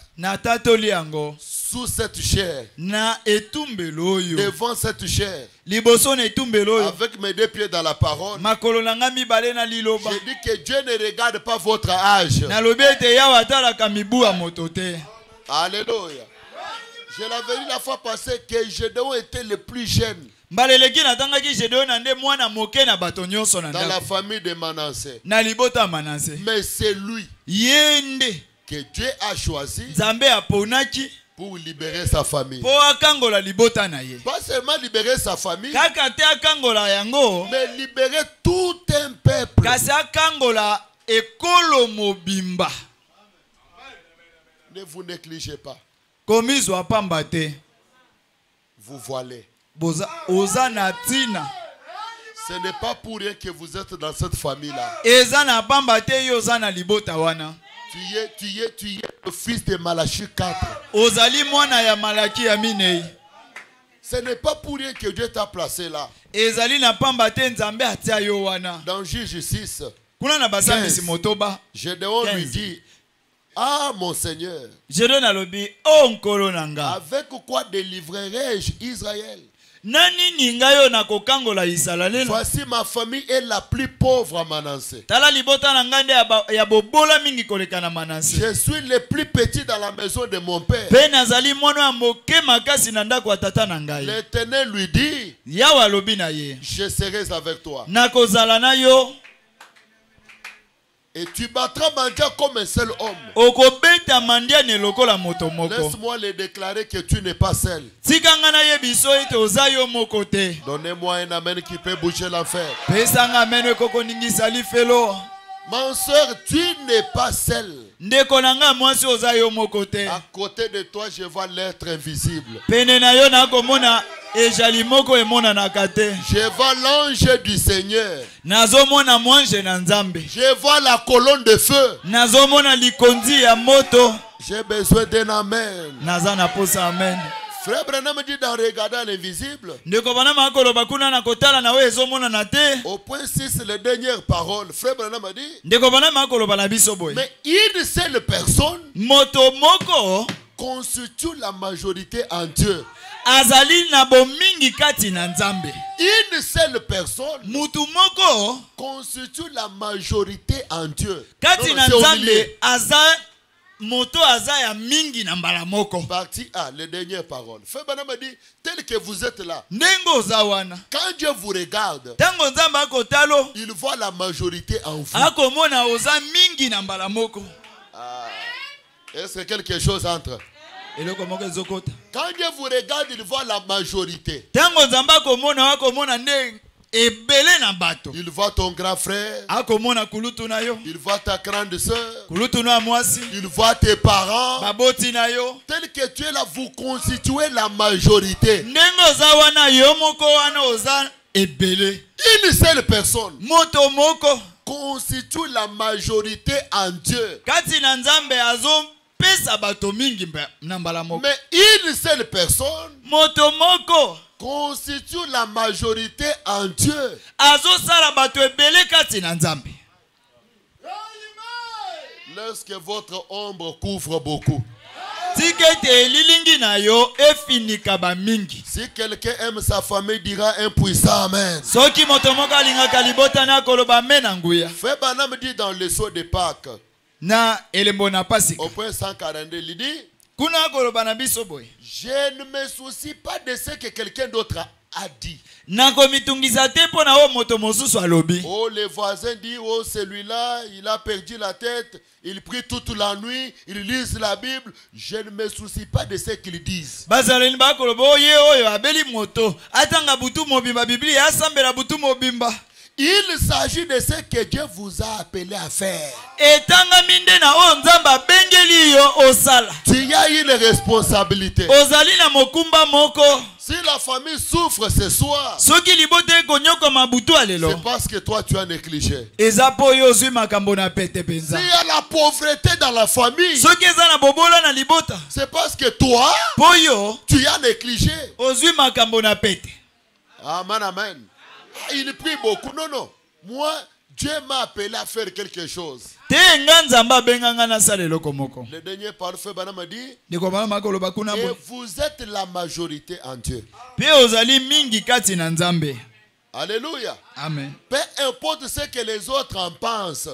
Sous cette chair. Devant cette chair. Avec mes deux pieds dans la parole. Je dis que Dieu ne regarde pas votre âge. Alléluia. Je l'avais dit la fois passée que Gédéon était le plus jeune dans la famille de Manassé. Mais c'est lui que Dieu a choisi pour libérer sa famille. Pas seulement libérer sa famille, mais libérer tout un peuple. Ne vous négligez pas. Vous voilez. Ce n'est pas pour rien que vous êtes dans cette famille-là. Tu es le fils de Malachie 4. Ce n'est pas pour rien que Dieu t'a placé là. Dans Juge 6, 15, Gédéon lui dit: ah mon Seigneur, avec quoi délivrerai-je Israël? Voici ma famille est la plus pauvre à Manassé. Je suis le plus petit dans la maison de mon père. L'Éternel lui dit: je serai avec toi. Et tu battras Mandia comme un seul homme. Laisse-moi le déclarer que tu n'es pas seul. Donnez-moi un amen qui peut bouger l'enfer. Ma soeur, tu n'es pas seul. À côté de toi, je vois l'être invisible. Je vois l'ange du Seigneur. Je vois la colonne de feu. J'ai besoin d'un amen. Frère Branham dit dans Regardant l'invisible. Au point 6, les dernières paroles. Frère Branham a dit: mais une seule personne constitue la majorité en Dieu. Une seule personne constitue la majorité en Dieu. Partie A, les dernières paroles. Frère Branham dit: tel que vous êtes là, quand Dieu vous regarde, il voit la majorité en vous. Est-ce que quelque chose entre? Quand Dieu vous regarde, il voit la majorité. Il voit ton grand frère. Il voit ta grande soeur. Il voit tes parents. Tel que tu es là, vous constituez la majorité. Une seule personne constitue la majorité en Dieu. Mais une seule personne constitue la majorité en Dieu. Lorsque votre ombre couvre beaucoup, tikete lilingi na yo efinika ba mingi. Si quelqu'un aime sa famille, dira un puissant amen. Soki moto moko alingaka libota na koloba amen na nguya. Frère Branham dit dans le saut de Pâques, Na elembo na pasika. au point 142, il dit, Kuna koloba na biso boy. je ne me soucie pas de ce que quelqu'un d'autre a dit. Na komitungisa te pona o moto mosusu alobi. Oh, les voisins disent, oh, celui-là, il a perdu la tête, il prie toute la nuit, il lit la Bible. Je ne me soucie pas de ce qu'ils disent. Bazaleni ba koloba oye oyo abeli moto. Atanga butu mobimba Biblia asambela butu mobimba. Il s'agit de ce que Dieu vous a appelé à faire. Etanga minde na o nzamba bengeli yo osala. Tu as une responsabilité. Ozali na mokumba moko. Si la famille souffre ce soir, Soki libote konyoko mabutu alelo. c'est parce que toi tu as négligé. Eza po yo zwi makambo na pete penza. S'il y a la pauvreté dans la famille, Soki eza na bobola na libota. c'est parce que toi, Po yo tu as négligé. ozwi makambo na pete. Amen, amen. Il prie beaucoup. Non, non. Moi, Dieu m'a appelé à faire quelque chose. Te nga nzamba benganga na salelo komoko. Le dernier parfait, Banama dit, Ndiko bana makoloba kuna et bo. vous êtes la majorité en Dieu. Pe ozali mingi kati na nzambe. Alléluia. Amen. Peu importe ce que les autres en pensent,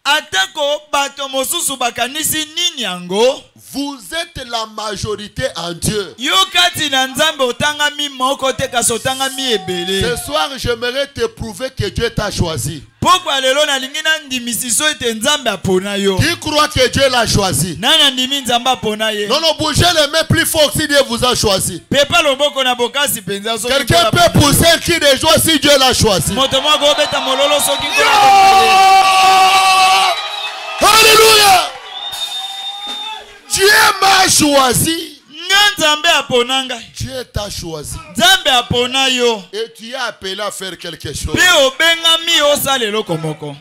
Atako bato mosusu bakanisi nini yango. vous êtes la majorité en Dieu. Yo kati na nzambe otanga mi moko te kasotanga mi ebele. Ce soir, j'aimerais te prouver que Dieu t'a choisi. Pokwa lelo na lingi na ndimisiso ete nzambe apona yo. Qui croit que Dieu l'a choisi? Nana ndimi nzambe apona ye. Non, non, bougez les mains plus fort si Dieu vous a choisi. Pepa loboko na bokasi penza soki. Quelqu'un peut pousser un cri de joie si Dieu l'a choisi. Moto moko obeta mololo soki. Alléluia. Dieu m'a choisi. Nzambe aponanga. Dieu t'a choisi. Nzambe apona yo. Et tu es appelé à faire quelque chose. Pe obenga mi osalelo komoko.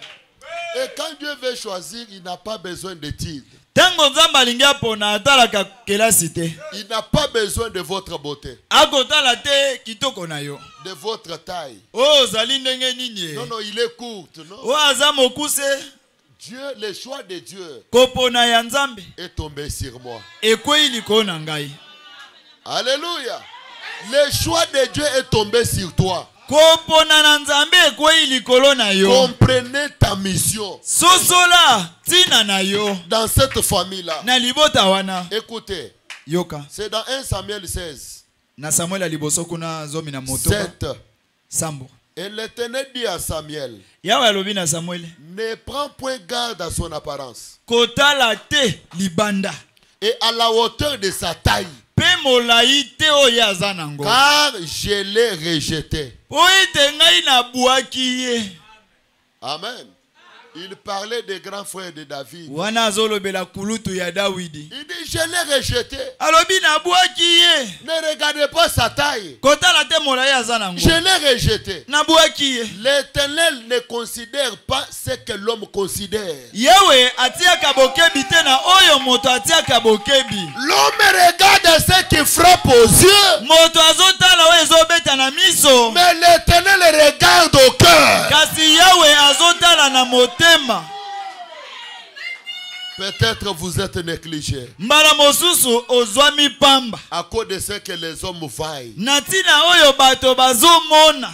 Et quand Dieu veut choisir, il n'a pas besoin d'études. Tango nzambe alingi apona atalaka kelasi te. Il n'a pas besoin de votre beauté, Akotala te kitoko na yo. de votre taille. O ozali ndenge nini. Non, non, il est court, non? O aza mokuse. Dieu, le choix de Dieu Kopona ya nzambe. est tombé sur moi. Ekwei liko na ngai. Alléluia. Le choix de Dieu est tombé sur toi. Kopona na nzambe ekwei likolo na yo. Comprenez ta mission Sosola tina na yo. dans cette famille-là. Na libota wana. Écoutez, Yoka. c'est dans 1 Samuel 16, Na Samuel aliboso kuna zomi na moto. 7. Sambo. Et l'Éternel dit à Samuel, Yawe alobi na Samuel. ne prends point garde à son apparence Kotala te libanda. et à la hauteur de sa taille, Pe molai te oyo aza nango. car je l'ai rejeté. Po ete ngai nabuaki ye. Amen. Il parlait des grands frères de David. Wana azolobela kulutu ya Dawidi. Il dit, je l'ai rejeté. Alobi nabuaki ye. Ne regardez pas sa taille. Kotala te molai aza nango. Je l'ai rejeté. Nabuaki ye. L'Éternel ne considère pas ce que l'homme considère. Yawe atiaka bokebi te na oyo moto atiaka bokebi. L'homme regarde ce qui frappe aux yeux, Moto azotala oyo ezobeta na miso. mais l'Éternel regarde au cœur. Kasi Yawe azotala na motema. Peut-être vous êtes négligé Mbala mosusu ozwami pamba. à cause de ce que les hommes vaillent. Natina oyo bato bazomona.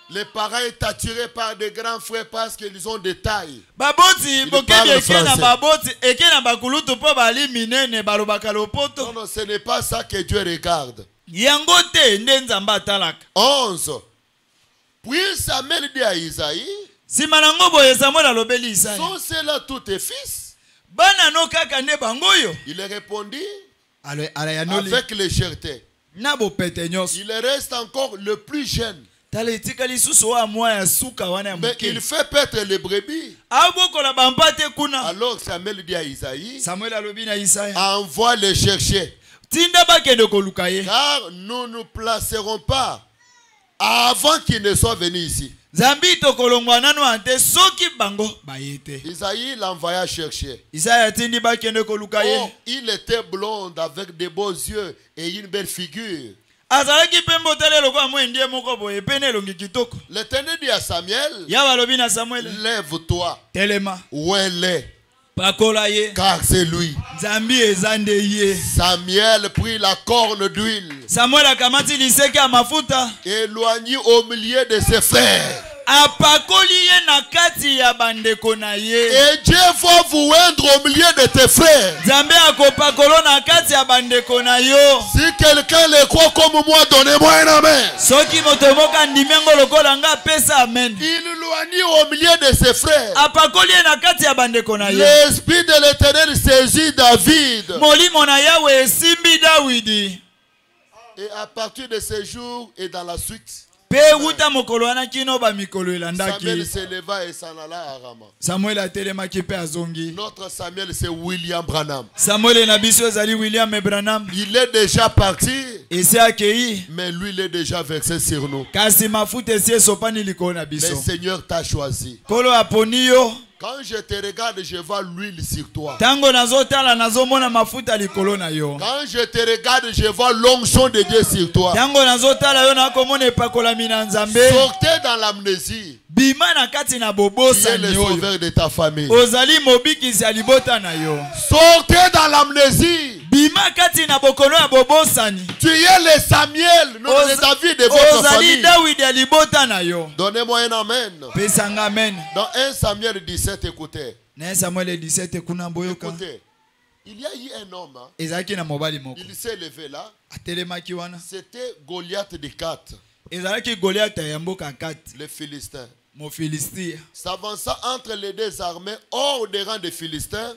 Les parents sont attirés par des grands frères parce qu'ils ont des tailles. Baboti bokebi parle eke na français. baboti eke na bakulutu po bali minene balobaka lopoto. Non, non, ce n'est pas ça que Dieu regarde. Yango te nde nzambe atalaka. 11. Puis Samuel dit à Isaïe, Sima nango boye Samuel alobeli Isaya. sont ceux-là tous tes fils? Bana no kaka nde bango yo. Il répondit Ala yanoli. avec légèreté. Na bopete nyonso. Il reste encore le plus jeune. Tala etika lisusu wa mwa ya suka wana ya Mais il moke. fait paître les brebis. Abokola bampate kuna. Alors Samuel dit à Isaïe, Samuel alobi na Isaya. envoie les chercher. Tinda bakende koluka ye. Car nous ne placerons pas avant qu'il ne soit venu ici. Zambi tokolongwa nano ante soki bango bayete. Isaïe l'envoya chercher. Isaya tindi bakende koluka ye. Oh, il était blond avec de beaux yeux et une belle figure. Azalaki pembo talelo kwa mwendie moko boye pene longi kitoko. L'Éternel dit à Samuel, Yawe alobi na Samuel. lève-toi. Telema. Où elle est? pakola ye car c'est lui. nzambi ezande ye. Samuel prit la corne d'huile, Samuel akamati liseke ya mafuta éloigné au milieu de ses frères. apakoli ye na kati ya bandeko na ye. Et Dieu va vous oindre au milieu de tes frères. nzambe akopakolo na kati ya bandeko na yo. Si quelqu'un le croit comme moi, donnez-moi un amen. soki moto moko andimi yango lokola nga apesa amen. Il éloigné au milieu de ses frères. apakoli ye na kati ya bandeko na ye. L'esprit de l'Éternel saisit David. molimo na yawe esimbi dawidi. Et à partir de ce jour et dans la suite, pe wuta mokolo wana kino bamikolo Samuel elandaki. s'éleva et s'en alla à Rama. samuel atelemaki mpe azongi. Notre Samuel, c'est William Branham. samuel na biso ezali william branham. Il est déjà parti, esi akei mais lui, il est déjà versé sur nous. kasi mafuta esi esopani likolo na Le biso. Seigneur t'a choisi. kolo aponi yo. Quand je te regarde, je vois l'huile sur toi. tango nazotala nazomona mafuta likolo na yo. Quand je te regarde, je vois l'onction de Dieu sur toi. tango nazotala yo nakomona epakolami na nzambe. Sortez dans l'amnésie. bima na kati na Tu es bobosani le oyo. sauveur de ta famille. ozali mobikisi ya libota na yo. Sortez dans l'amnésie. bima kati na bokono ya bobosani. Tu es le Samuel, non le David de votre ozali famille. dawidi ya libota na yo. Donnez-moi un amen. pesanga amen. Dans 1 Samuel 17, écoutez. na samuel 17 kuna boyoka. Écoutez. Il y a eu un homme, hein, ezalaki na mobali moko. il s'est levé là. atelemaki wana. C'était Goliath de Gath, ezalaki goliata ya mboka kati. le Philistin. mofilistia. S'avança entre les deux armées hors des rangs des Philistins.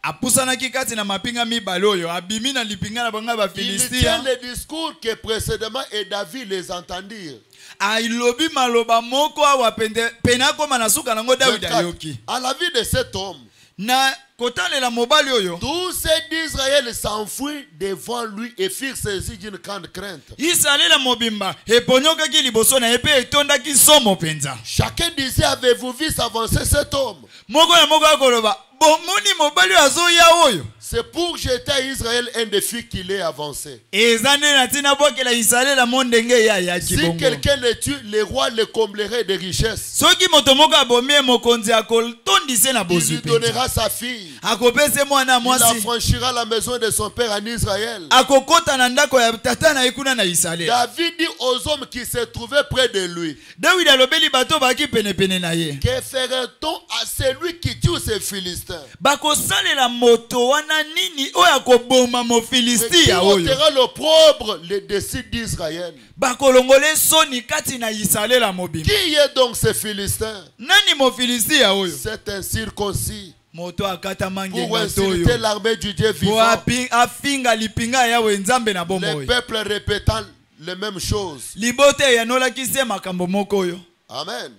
apusanaki kati na mapinga mibale oyo abimi na lipinga na banga Il tient bafilistia. les discours que précédemment et David les entendirent. ailobi maloba moko awa pene akoma na suka nango dawidi 24. ayoki. À la vie de cet homme, na kotalela mobali oyo. tous ceux d'Israël s'enfuirent devant lui et firent saisis d'une grande crainte. isalela mobimba eponyokaki liboso na ye mpe etondaki somo mpenza. Chacun disait, avez-vous vu s'avancer cet homme? moko na moko akoloba bomoni mobali oyo azoya oyo. C'est pour jeter à Israël un défi qu'il est avancé. eza nde na ntina bokela isalela mo ndenge ye ayaki Si bongo. quelqu'un le tue, le roi le comblerait de richesses. soki moto moko abomi ye mokonzi akotondise na Il bozwi lui mpenza. donnera sa fille. akopesa mwana Il mwasi. affranchira la maison de son père en Israël. akokota na ndako ya tata na ye kuna na isalela. David dit aux hommes qui se trouvaient près de lui, dawidi alobeli bato baki penepene na ye. que ferait-on à celui qui tue ces Philistins? bakosalela moto wana nini oyo akoboma Et qui mofilistia oyo. ôtera l'opprobre le dessus d'Israël? bakolongola soni kati na isalela mobimba. Qui est donc ce Philistin? nani mofilistia oyo. C'est un circoncis moto akata pour mangenga insulter toyo. l'armée du Dieu po vivant. afinga lipinga yawe nzambe na bomoi. Le peuple répétant les mêmes choses. libote eyanolaki se makambo moko oyo. Amen.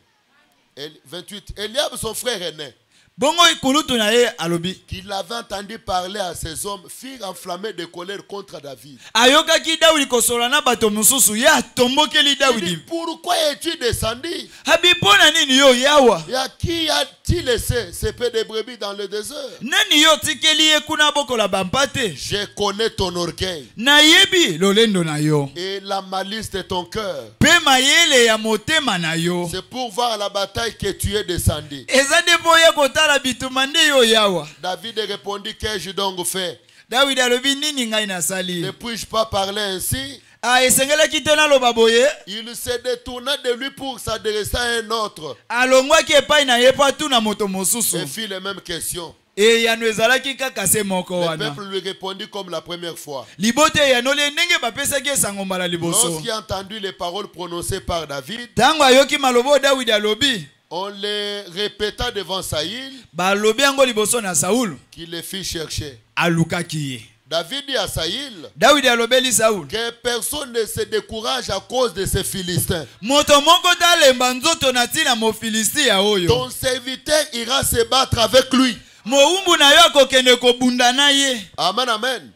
28. Eliab, son frère aîné, bongo ikulutu na ye alobi. qu'il avait entendu parler à ces hommes, firent enflammer de colère contre David. ayokaki dawidi kosola na bato mosusu ye atombokeli Il dit, dawidi. pourquoi es-tu descendu? abi mpo na nini yo yawa. Et à qui a-t-il laissé ces peu de brebis dans le désert? nani yo tikeli ye kuna bokola bampate. Je connais ton orgueil nayebi lolendo na yo. et la malice de ton cœur. mpe mayele ya motema na yo. C'est pour voir la bataille que tu es descendu. eza nde mpo ye kotala bituma nde yo yawa. David répondit, qu'ai-je donc fait? dawidi alobi nini ngai nasali. Ne puis-je pas parler ainsi? esengelaki te naloba boye. Il se détourna de lui pour s'adresser à un autre alongwaki epai na ye mpo atuna moto mosusu. et fit les mêmes questions. eyano ezalaki kaka se moko Le wana. peuple lui répondit comme la première fois. libota eyanoli ndenge bapesaki esango mbala liboso. Lorsqu'il a entendu les paroles prononcées par David, ntango ayoki maloba oyo dawidi alobi. on les répéta devant Saïl, balobi yango liboso na saulu. qui les fit chercher. alukaki ye. David dit à Saïl dawidi alobeli saulu. que personne ne se décourage à cause de ces Philistins. moto moko talemba nzoto na ntina mofilistia oyo. Ton serviteur ira se battre avec lui. mowumbu na yo akokende kobunda na ye. Amen, amen.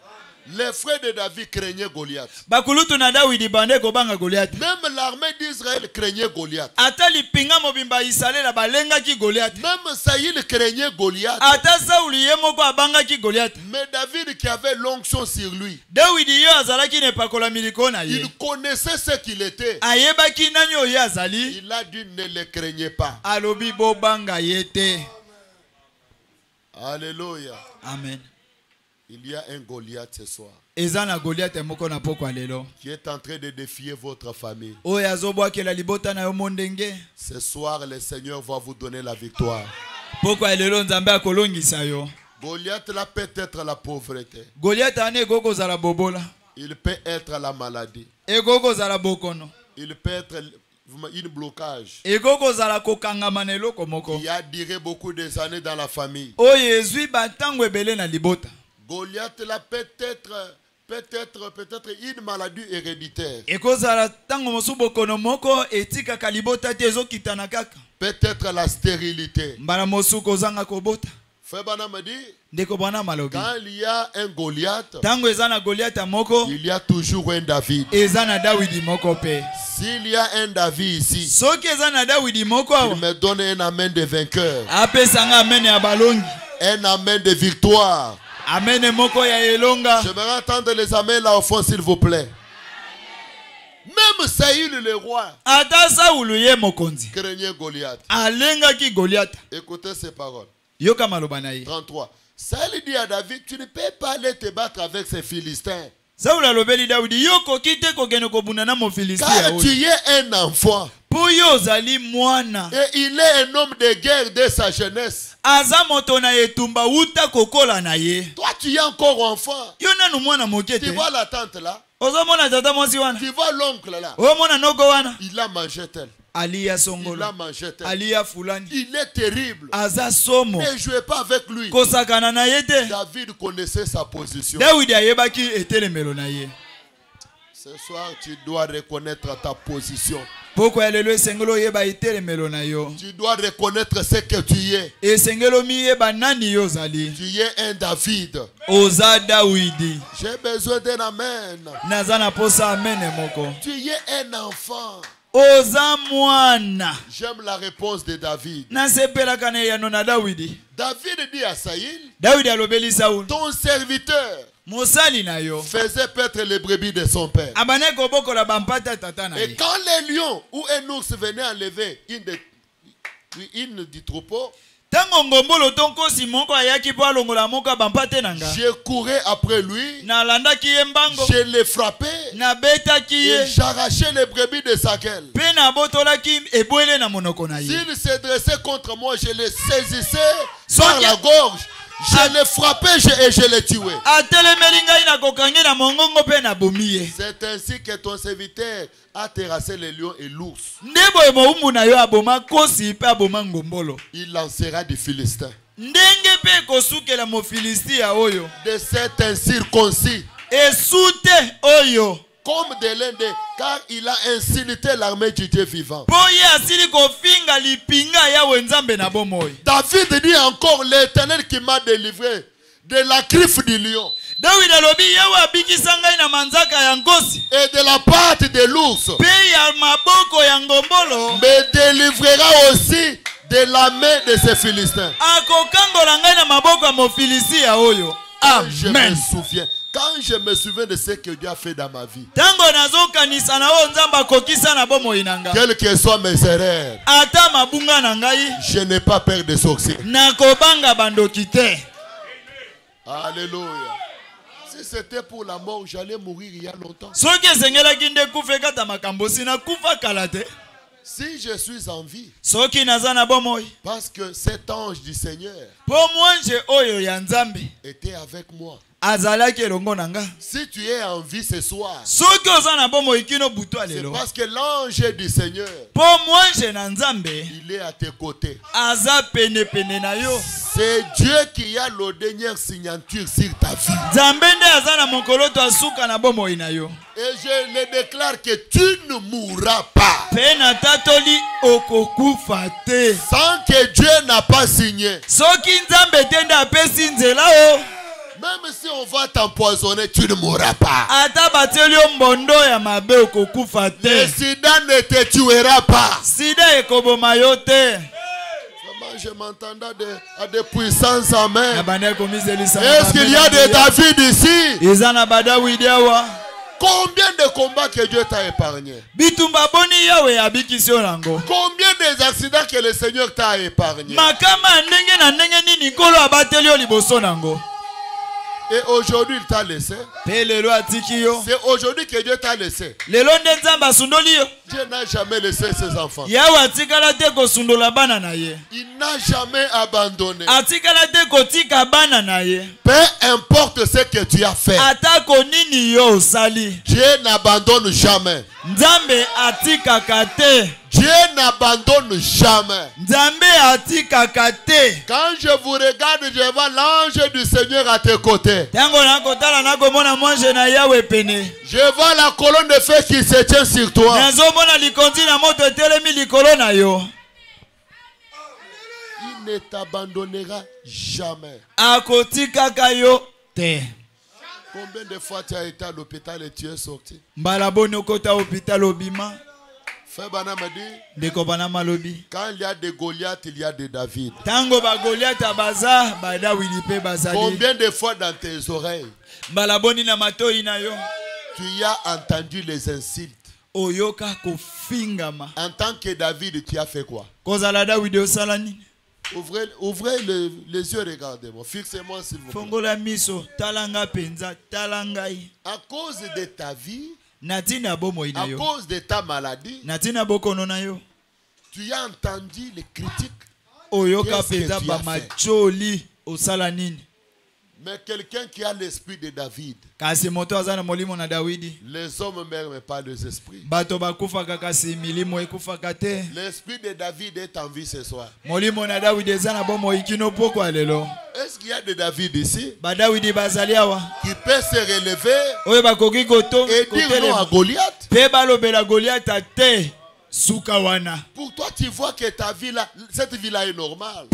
Les frères de David craignaient Goliath. bakulutu na dawidi bande kobanga goliati. Même l'armée d'Israël craignait Goliath. ata lipinga mobimba isalela balengaki goliati. Même Saïl craignait Goliath. ata sauli ye moko abangaki goliati. Mais David qui avait l'onction sur lui, dawidi yo azalaki na epakolami likolo na ye. il connaissait ce qu'il était. ayebaki nani oyo azali. Il a dit ne le craignez pas. alobi bobanga ye te. Alléluia. Amen. Il y a un Goliath ce soir Ezana Goliath moko na poko lelo. qui est en train de défier votre famille. Oyo azobwakela libota na yo mondenge. Ce soir, le Seigneur va vous donner la victoire. Poko lelo nzambe akolongisa yo. Goliath là peut être la pauvreté. Goliath ane ekoko zala bobola. Il peut être la maladie. Ekoko zala bokono. Il peut être un blocage Ekoko zala kokangama na eloko moko. qui a duré beaucoup des années dans la famille. Oyo ezwi batango ebele na libota. Goliath là peut-être une maladie héréditaire. Ekozala tango mosu bokono moko etikaka libota te ezokitana kaka. Peut-être la stérilité. Mbala mosu kozanga kobota. Febana me dit, Ndeko bwana malobi. quand il y a un Goliath, Tango ezana Goliath moko, il y a toujours un David. ezana Dawidi moko pe. S'il y a un David ici, Soki ezana Dawidi moko il me donne un amen de vainqueur, apesanga amen ya balongi. un amen de victoire. Amen moko ya elonga. J'aimerais entendre les amens là au fond, s'il vous plaît. Même Saül le roi Ata Saulu ye mokonzi. craignait Goliath. Alengaki Goliath. Écoutez ces paroles. Yoka maloba na ye. 33. Saül dit à David, tu ne peux pas aller te battre avec ces Philistins. Saulu alobeli Dawidi yoko kite kokene kobunda na Mofilistia Car oyo. tu es un enfant. Po yo ozali mwana. Et il est un homme de guerre dès sa jeunesse. Aza moto na etumba uta kokola na ye. Toi, tu es encore enfant. Yo nanu mwana moke Tu te. vois la tante là? Ozomona tata mwasi wana. Tu vois l'oncle là? Omona noko wana. Il a mangé tel. Aliya Il songolo. a mangé tel. Aliya fulani. Il est terrible. Aza somo. Ne jouez pas avec lui. Kosakana na ye te. David connaissait sa position. Dawidi ayebaki etelemelo na ye. Ce soir, tu dois reconnaître ta position. Poko ya lelo esengelo yeba etelemelo na yo. Tu dois reconnaître ce que tu es. Esengelo miyeba nani yo zali. Tu es un David. Oza Dawidi. J'ai besoin d'un amen. Naza na posa amene moko. Tu es un enfant. Oza mwana. J'aime la réponse de David. Nasepelaka na yano na Dawidi. David dit à Saül, Dawidi alobeli Saul. ton serviteur Mosali na yo. faisait paître les brebis de son père. Abane kobokola bampata tata na Et ye. quand les lions ou un ours venait enlever une du troupeau, Tango ngombolo tonkosi moko ayaki po alongola moko bampate nanga. je courais après lui, Nalandaki ye mbango. je le frappais Nabetaki et ye. j'arrachais les brebis de sa gueule. Pe nabotolaki ebwele na monoko na ye. S'il se dressait contre moi, je le saisissais Soki- par la gorge, je le frappais et je le tuais. Atelemeli ngai na kokangi na mongongo pe na bomi ye. C'est ainsi que ton serviteur a terrassé les lions et l'ours. Ndebo emoumu na yo aboma kosi pe aboma ngombolo. Il lancera des Philistins. Ndenge pe kosukela Mofilistia oyo. De cet incirconcis, Esute oyo. comme de l'Inde, car il a insulté l'armée du Dieu vivant. Po ye asili kofinga lipinga ya wenzambe na bomoi. David dit encore, l'Éternel qui m'a délivré de la griffe du lion David alobi yewe abikisa ngai na manzaka ya ngosi. et de la patte de l'ours, Pe ya maboko ya ngombolo. me délivrera aussi de la main de ces Philistins. Akokangola ngai na maboko ya Mofilistia oyo. Je me Amen. souviens. Quand je me souviens de ce que Dieu a fait dans ma vie, Tango nazokanisa na o nzamba akokisa na bomoi nanga. quelles que soient mes erreurs, Ata mabunga na ngai. je n'ai pas peur de sorciers. Nakobanga bandoki te. Alléluia. Si c'était pour la mort, j'allais mourir il y a longtemps. Soki esengelaki nde kufa ekata makambo sina kufa kala te. Si je suis en vie, Soki naza na bomoi. parce que cet ange du Seigneur Po mwanje oyo ya nzambe était avec moi. azalaki elongo na nga. Si tu es en vie ce soir, Soki oza na bomoi kino butu c'est alelo. parce que l'ange du Seigneur, Po mwanje na nzambe il est à tes côtés. aza pene pene na yo. C'est Dieu qui a la dernière signature sur ta vie. Nzambe nde aza na mokolo to asuka na bomoi na yo. Et je le déclare que tu ne mourras pas. Pe na tatoli okokufa te. Sans que Dieu n'a pas signé. Soki nzambe te nde apesi nzela o. Même si on va t'empoisonner, tu ne mourras pas. Ata batieli yo mbondo ya mabe okokufa Le te. sida ne te tuera pas. Sida ekoboma yo te. Vraiment, je m'entendais à des puissances en main. Na bana komiselisa. Est-ce qu'il y a des David ici? Eza na badawidi awa. Combien de combats que Dieu t'a épargné? Bitumba boni yawe abikisi yo nango. Combien des accidents que le Seigneur t'a épargné? Makama ndenge na ndenge nini nkolo abateli yo liboso nango. Et aujourd'hui, il t'a laissé. C'est aujourd'hui que Dieu t'a laissé. Dieu n'a jamais laissé ses enfants. Il n'a jamais abandonné. Peu importe ce que tu as fait, Dieu n'abandonne jamais. Dieu n'abandonne jamais. Quand je vous regarde, je vois l'ange du Seigneur à tes côtés. Je vois la colonne de feu qui se tient sur toi. Il ne t'abandonnera jamais. Combien de fois tu as été à l'hôpital et tu es sorti? Febana m'a dit, quand il y a des Goliaths, il y a des David. Combien de fois dans tes oreilles tu as entendu les insultes? En tant que David, tu as fait quoi? Ouvrez les yeux, regardez-moi. Fixez-moi s'il vous plaît. À cause de ta vie, à cause de ta maladie, tu as entendu les critiques. Qu'est-ce que tu as fait? Mais quelqu'un qui a l'esprit de David, les hommes meurent mais pas les esprits. L'esprit de David est en vie ce soir. Est-ce qu'il y a de David ici qui peut se relever et dire non à Goliath? Pour toi, tu vois que ta vie là, cette vie là est normale.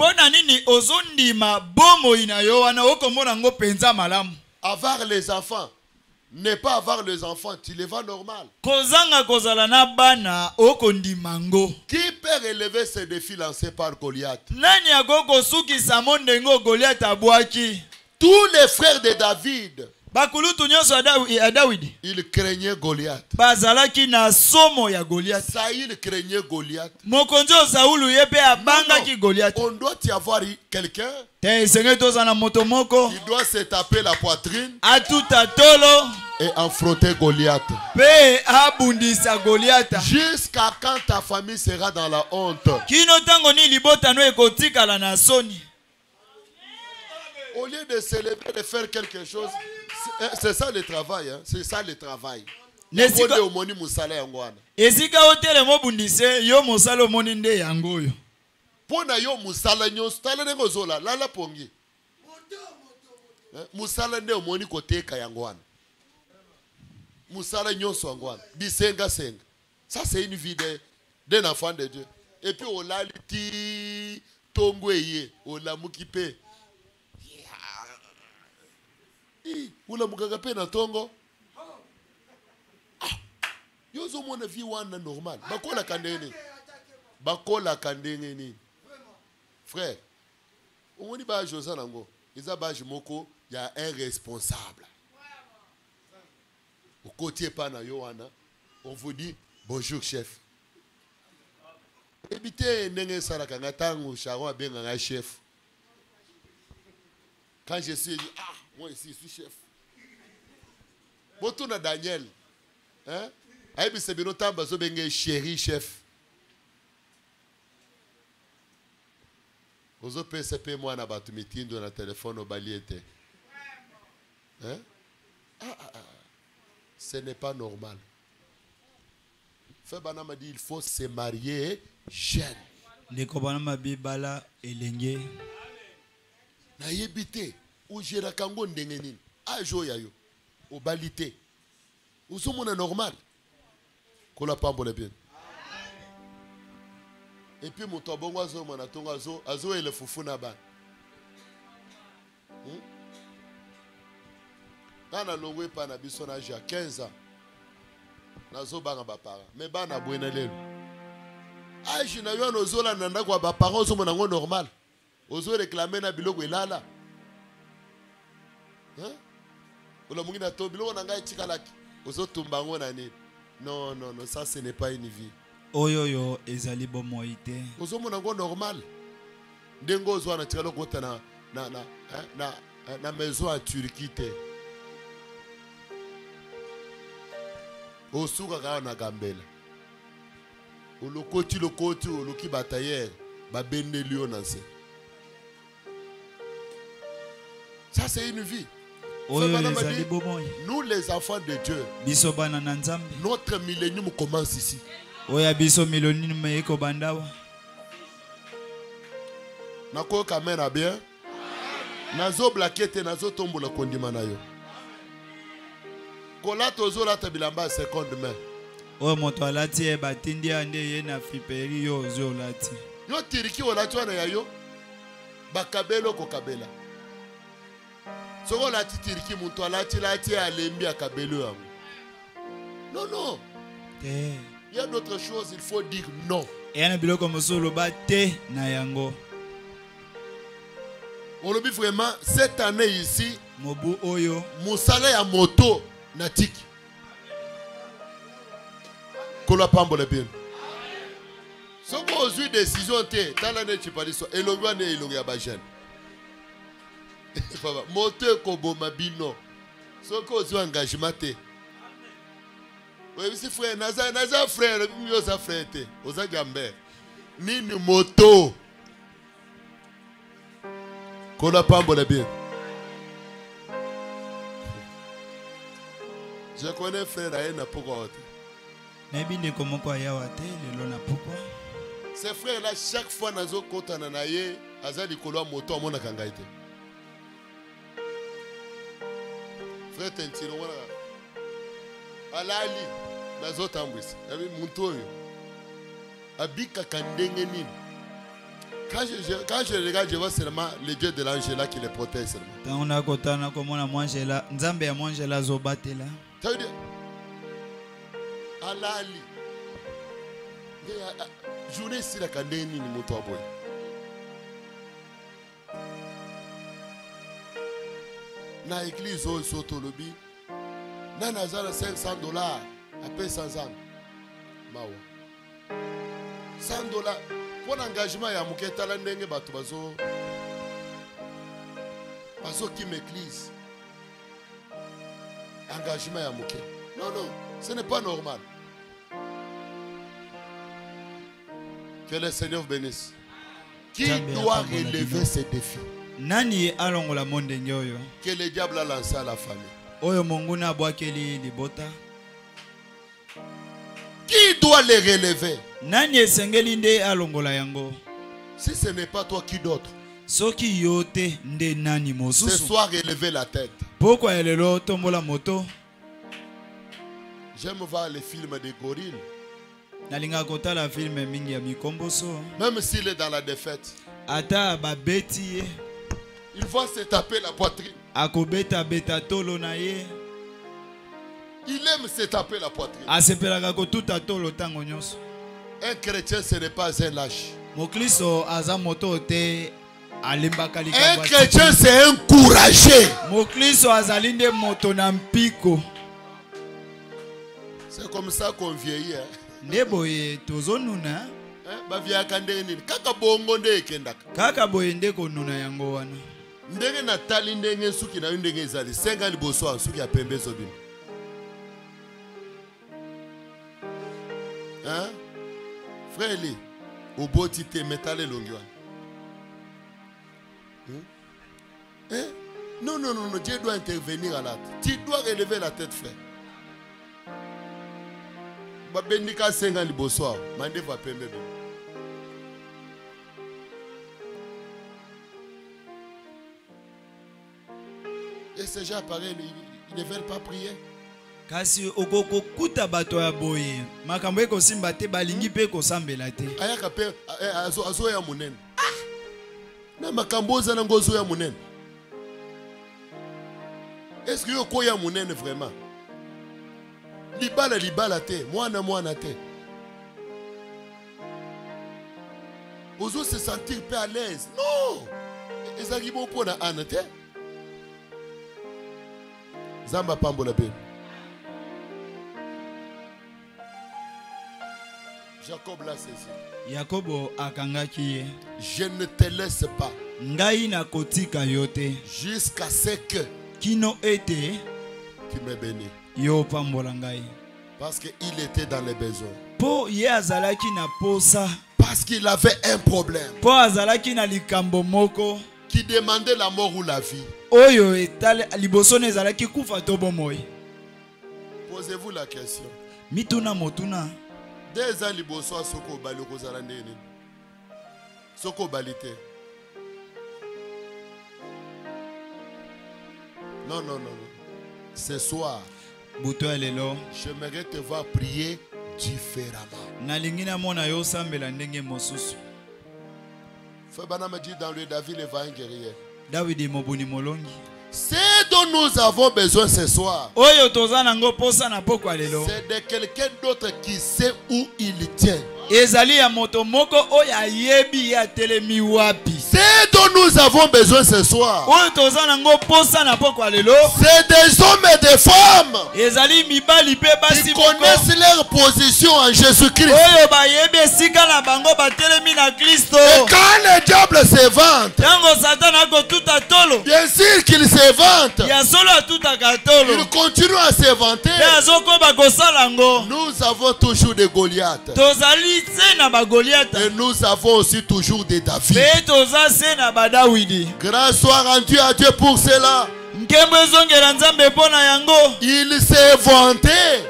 Avoir les enfants, ne pas avoir les enfants, tu les vois normal. Qui peut relever ce défi lancé par Goliath? Tous les frères de David, il craignait Goliath. Saïl craignait Goliath. On doit y avoir quelqu'un qui doit se taper la poitrine et affronter Goliath. Jusqu'à quand ta famille sera dans la honte. Au lieu de se lever, de faire quelque chose, c'est ça le travail. Hein? C'est ça le travail. Pona yo musala nyonso tala ndenge ozola lala pongi musala nde omoni koteka yango wana musala nyonso yango wana bisenga senga. Ça c'est une vie d'un enfant de Dieu. Et puis olali ti tongo eye olamuki pe olamuka pe na tongo yozo mona vie wana normal bakola kandenge ni. Frère, on dit que José Nango, ils ont moko, il y a un responsable. Au côté pana Yohana, on vous dit bonjour chef. Évitez n'engé sarakanga tango charon bien un chef. Quand je suis dit moi ici je suis chef. Botouna Daniel, hein? Aïe c'est bien autant bazo bengue chéri chef. Ozo PCP moi na batu mitindo na téléphone au baliete. Hein? Ce n'est pas normal. Febana m'a dit il faut se marier jeune. Nekobana mabibala elenge. Na yebite o jera kango ndenge nini. Ajo yayo au balite. Ozo mona normal. Ko la pambole bien. Et puis mon tobongo azo mana tongo azo ele fufu na ba. Kana longwe pa na biso na ja 15 ans. Nazo banga ba para. Mais bana bwena lelo. Aji na yo nozola na ndako ba parents zo mona ngo normal. Ozo réclamer na biloko elala. Hein? Ola mungi na to biloko na ngai tikalaki. Ozo tumbango na nini? Non, ça ce n'est pas une vie. Oyoyo ezali bomoite. Ozomona ngo normal. Ndengo ozwa na tikalo kota na maison en Turquie te. Osuka ka na gambela. Olokoti oloki batailleur ba bende lionanse. Ça c'est une vie. Nous les enfants de Dieu, notre millénium commence ici. Nako kamena bien. Nazo blakete nazo tombola kondima na yo. Kola tozo la tabilamba seconde main. O moto alati e batindi ande ye na fliperi yo zo lati. Yo tiriki olati wana ya yo. Bakabelo ko kabela. Soko lati tiriki muntu alati alembi akabelo yango. Non non. Il y a d'autres choses, il faut dire non. Et un biloko mosolo bate na yango. On le dit vraiment, cette année ici, Mobu Oyo, Moussala ya moto natiki. Kola pambola bien. Soko ozui décision te, dans l'année tu parles so, elongwane elongi ya bajen. Moto kobo mabino. Soko ozui engagement te. Oui, c'est frère, naza frère, mieux sa frère te, oza gambe. Nini moto. Kola pambola bien. Je connais un frère à na pourquoi. Nebinde komoko ayawate lelo na pourquoi. Ces frères là chaque fois nazo kota na naye azali kolwa moto amona kangaite. Frère Tentino wana alali nazo tambwisi. Abi muntu oyo. Abika kandenge nini. Quand je regarde, je vois seulement le Dieu de l'Angela qui les protège seulement. On a kotana komona mwangela, nzambe ya mwangela zo batela. Ça veut dire alali. Journée ici la kandeni ni moto aboy. Na église au sotolobi. Na nazala $500 après 100 ans. Mawa. $100 pour l'engagement ya muketa la ndenge batu bazo qui m'église. Engagement ya muke. Non, non, ce n'est pas normal. Que le Seigneur vous bénisse. Qui doit relever ces défis? Nani alongola mondenge oyo? Que le diable a lancé à la famille. Oyo monguna abwakeli libota. Qui doit les relever? Nani esengeli nde alongola yango? Si ce n'est pas toi, qui d'autre? Soki yote nde nani mosusu? Ce soir, relevez la tête. Pourquoi elelo tombola moto? J'aime voir les films des gorilles. Nalinga kotala film mingi ya mikomboso. Même s'il est dans la défaite, ata babeti il va se taper la poitrine. Akobeta beta tolo na ye. Il aime se taper la poitrine. Asepelaka kotuta tolo tango nyonso. Un chrétien, ce n'est pas un lâche. Mokristo aza moto te alimbaka Un likambo. chrétien, c'est un courageux. Mokristo azali nde moto na mpiko. C'est comme ça qu'on vieillit. Nde boye tozonuna. Baviaka ndenge nini? Kaka bongo nde ekendaka. Kaka boye nde konuna yango wana. Ndenge natali ndenge suki na yo ndenge ezali. 5 ans liboso suki ya pembe zobima. Hein? Frère Eli, au beau tité, métal et longueur. Hein? Non, non, non, non, Dieu doit intervenir à la tête. Tu dois relever la tête, frère. Babendika 5 ans liboso, mande va pembe. Et ces gens pareils, ils ne veulent pas prier. Kasi okoko kuta bato ya boye makambo eko simba te balingi pe ko sambela te ayaka pe azo ya munene na makambo za ngozo ya munene. Est-ce que yoko ya munene vraiment? Libala te mwana te. Ozo se sentir peu à l'aise. Non. Ezaki bon pour na anate. Zamba pambola pe. Jacob l'a saisi. Yakobo akangaki ye. Je ne te laisse pas. ngai nakotika yo te jusqu'à ce que kino ete tu me bénis. yo pambola ngai. Parce qu'il était dans les besoins. Po ye azalaki na posa, Parce qu'il avait un problème po azalaki na likambo moko qui demandait la mort ou la vie. oyo etale liboso na ezalaki kufa to bomoi. Posez-vous la question. Mituna motuna Des ans liboso a soko bali kozala ndeni. Soko balite. Non, non, non, non. Ce soir, buto ya lelo j'aimerais te voir prier différemment. nalingi namona yo osambela ndenge mosusu. Fabana me dit dans le David le vaillant guerrier. Davidi mobuni molongi Ce dont nous avons besoin ce soir, oyo toza nango posa na pokwa lelo c'est de quelqu'un d'autre qui sait où il tient. ezali ya moto moko oyo ayebi ye atelemi wapi. Ce dont nous avons besoin ce soir, oyo toza nango posa na pokwa lelo c'est des hommes et des femmes ezali mibali mpe qui basi moko connaissent leur position en Jésus-Christ. oyo bayebi esika na bango batelemi na Kristo. Et quand le diable se vante, Tango Satan akotuta tolo bien sûr qu'il se vante, ya solo atutaka tolo il continue à se vanter. mpe azokoba kosala ngo. Nous avons toujours des Goliaths. Tozali se na bagoliata Et nous avons aussi toujours des David. mpe toza se na badawidi. Grâce soit rendue à Dieu pour cela. Nkembo ezongela nzambe mpo na yango Il s'est vanté.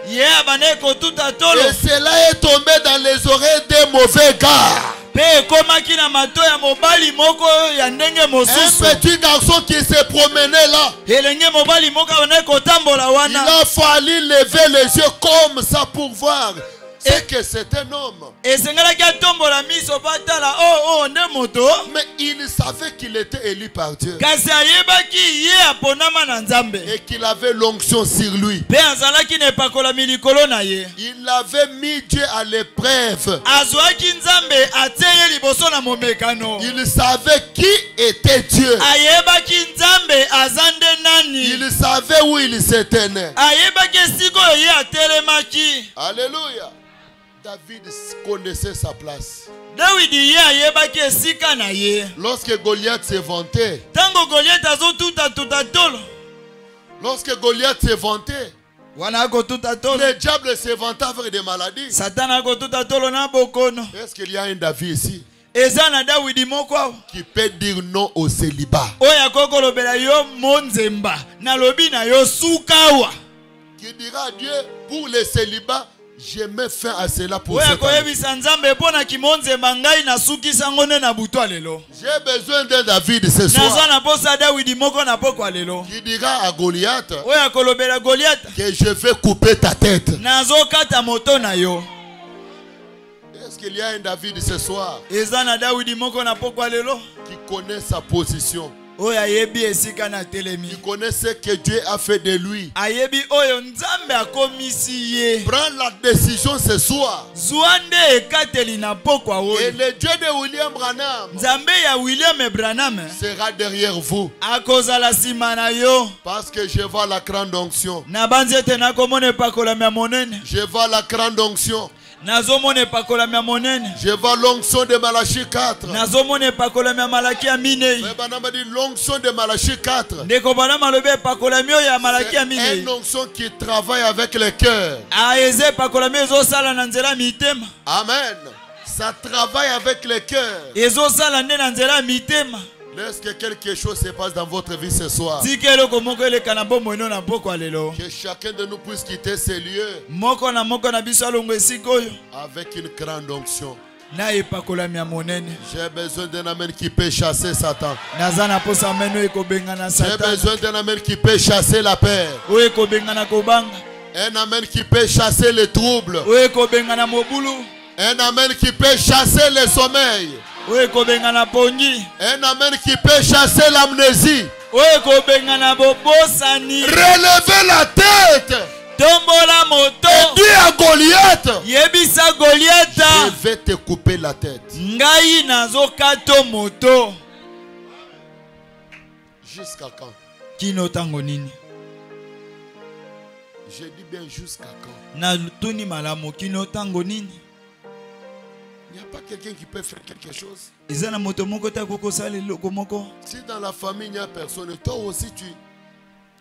ye abandaki kotuta tolo Et cela est tombé dans les oreilles des mauvais gars. mpe ekomaki na mato ya mobali moko ya ndenge Un mosusu. petit garçon qui se promenait là. Elenge mobali moko abandaki kotambola Il wana a fallu lever les yeux comme ça pour voir ce que c'est un homme. esengelaki atombola miso mpo atala o nde moto, Mais il savait qu'il était élu par Dieu. kasi ayebaki ye aponama na nzambe Et qu'il avait l'onction sur lui. mpe azalaki na epakolami likolo na ye. Il avait mis Dieu à l'épreuve. azwaki nzambe atie ye liboso na momekano. Il savait qui était Dieu. ayebaki nzambe aza nde nani. Il savait où il se tenait. ayebaki esika oyo ye atelemaki. Alléluia. David connaissait sa place. Dawidi ye ayebaki esika na ye. Lorsque Goliath se vantait, Tango Goliath azotutatuta tolo lorsque Goliath se vantait, wana akotuta tolo le diable se vantait avec des maladies. Satan akotuta tolo na bokono. Est-ce qu'il y a un David ici eza na Dawidi moko awa qui peut dire non au célibat? oyo akokolobela yo monzemba nalobi na yo suka awa. Qui dira à Dieu, pour le célibat, je mets fin à cela pour oyo cette année. akoyebisa nzambe mpo na kimonzemba ngai nasukisa ngo nde na butu ya lelo. J'ai besoin d'un David ce naza soir na posa Dawidi moko na pokwa lelo qui dira à Goliath oyo akolobela Goliath que je vais couper ta tête. nazokata moto na yo. Est-ce qu'il y a un David ce soir eza na Dawidi moko na pokwa lelo qui connaît sa position, oyo ayebi esika na telemi, qui connaît ce que Dieu a fait de lui? ayebi oyo nzambe akomisi ye. Prends la décision ce soir. zwa nde ekateli na pokwa Et oyo. le Dieu de William Branham nzambe ya William Branham sera derrière vous. akozala nsima na yo. Parce que je vois la grande onction. na banzi ete nakomona epakolami ya monene. Je vois la grande onction. nazomona epakolami ya monene. Je vois l'onction de Malachie 4. nazomona epakolami ya malaki ya minei. Mais Branham dit l'onction de Malachie 4. ndeko bana malobi epakolami oyo ya malaki ya C'est minei. une onction qui travaille avec le cœur. eza epakolami ezosala na nzela ya mitema. Amen. Ça travaille avec le cœur. ezosala nde na nzela ya mitema. Laisse que quelque chose se passe dans votre vie ce soir. tika eloko moko eleka na bomoi ino na pokwa lelo. Que chacun de nous puisse quitter ces lieux moko na moko na biso alongo esika oyo avec une grande onction. na epakolami ya monene. J'ai besoin d'un amen qui peut chasser Satan. naza na posa meno ekobengana J'ai Satan besoin d'un amen qui peut chasser la paix. oyo ekobengana kobanga. Un amen qui peut chasser les troubles. oyo ekobengana mobulu. Un amen qui peut chasser le sommeil. oyo ekobengana pongi. Un amen qui peut chasser l'amnésie. oyo ekobengana bobosani. Relevez la tête. tombola moto. Dis à Goliath, yebisa Goliata je vais te couper la tête. ngai nazokato moto. Jusqu'à quand? kino tango nini? Je dis bien jusqu'à quand? na tuni malamu kino tango nini? Il n'y a pas quelqu'un qui peut faire quelque chose. Eza na moto moko ta koko sala eloko moko. Si dans la famille il n'y a personne, toi aussi tu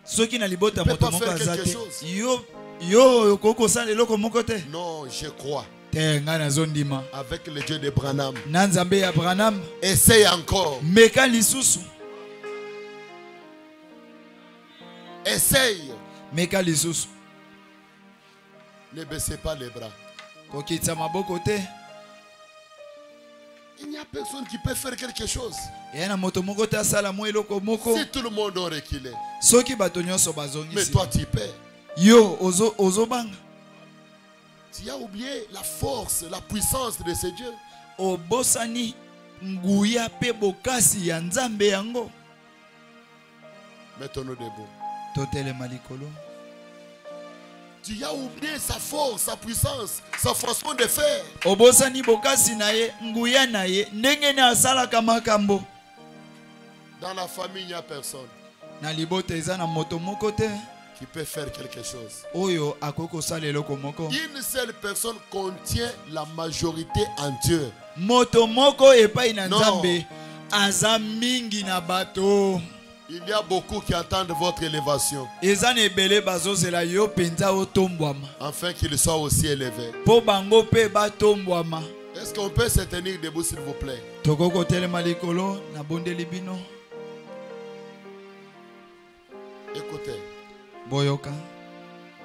Soki na libota peux moto pas moko faire quelque azate. chose. Yo koko sala eloko moko te. Non, je crois. Te nga na zondima. Avec le Dieu de Branham. Na nzambe ya Branham. Essaye encore. Meka lisusu. Essaye. Meka lisusu. Ne baissez pas les bras. Kokitsa maboko te. Il n'y a personne qui peut faire quelque chose. Yana moto moko ta sala mo eloko moko. Si tout le monde a reculé. Soki bato nyonso bazongi. Mais toi tu peux. Yo ozo banga. Tu as oublié la force, la puissance de ce Dieu. Obosani nguya pe bokasi ya nzambe yango. Mettons-nous debout. Totele malikolo. Tu as oublié sa force, sa puissance, sa façon de faire. Obosani bokasi na ye, nguya na ye, ndenge na asalaka makambo. Dans la famille, il n'y a personne Na libote eza na moto moko te. qui peut faire quelque chose. Oyo akoko sala eloko moko. Une seule personne contient la majorité en Dieu. Moto moko epai na Non. nzambe aza mingi na bato. Il y a beaucoup qui attendent votre élévation, Eza na ebele bazozela yo penza otombwama. afin qu'il soit aussi élevé. Po bango pe batombwama. Est-ce qu'on peut se tenir debout, s'il vous plaît? Tokoko telema likolo na bondeli bino. Écoutez, Boyoka.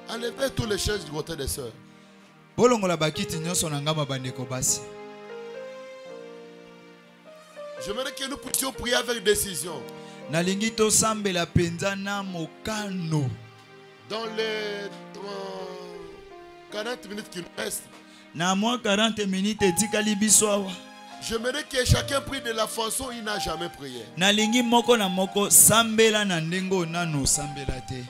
enlevez tous les chaises du côté des sœurs. Bolongola bakiti nyonso na ngamba bandeko basi. J'aimerais que nous puissions prier avec décision. Nalingi to sambela penza na mokano. Dans les 40 minutes qui nous restent, Na mwa 40 minutes etikali biso awa. j'aimerais que chacun prie de la façon il n'a jamais prié. Nalingi moko na moko sambela na ndengo nano sambela te.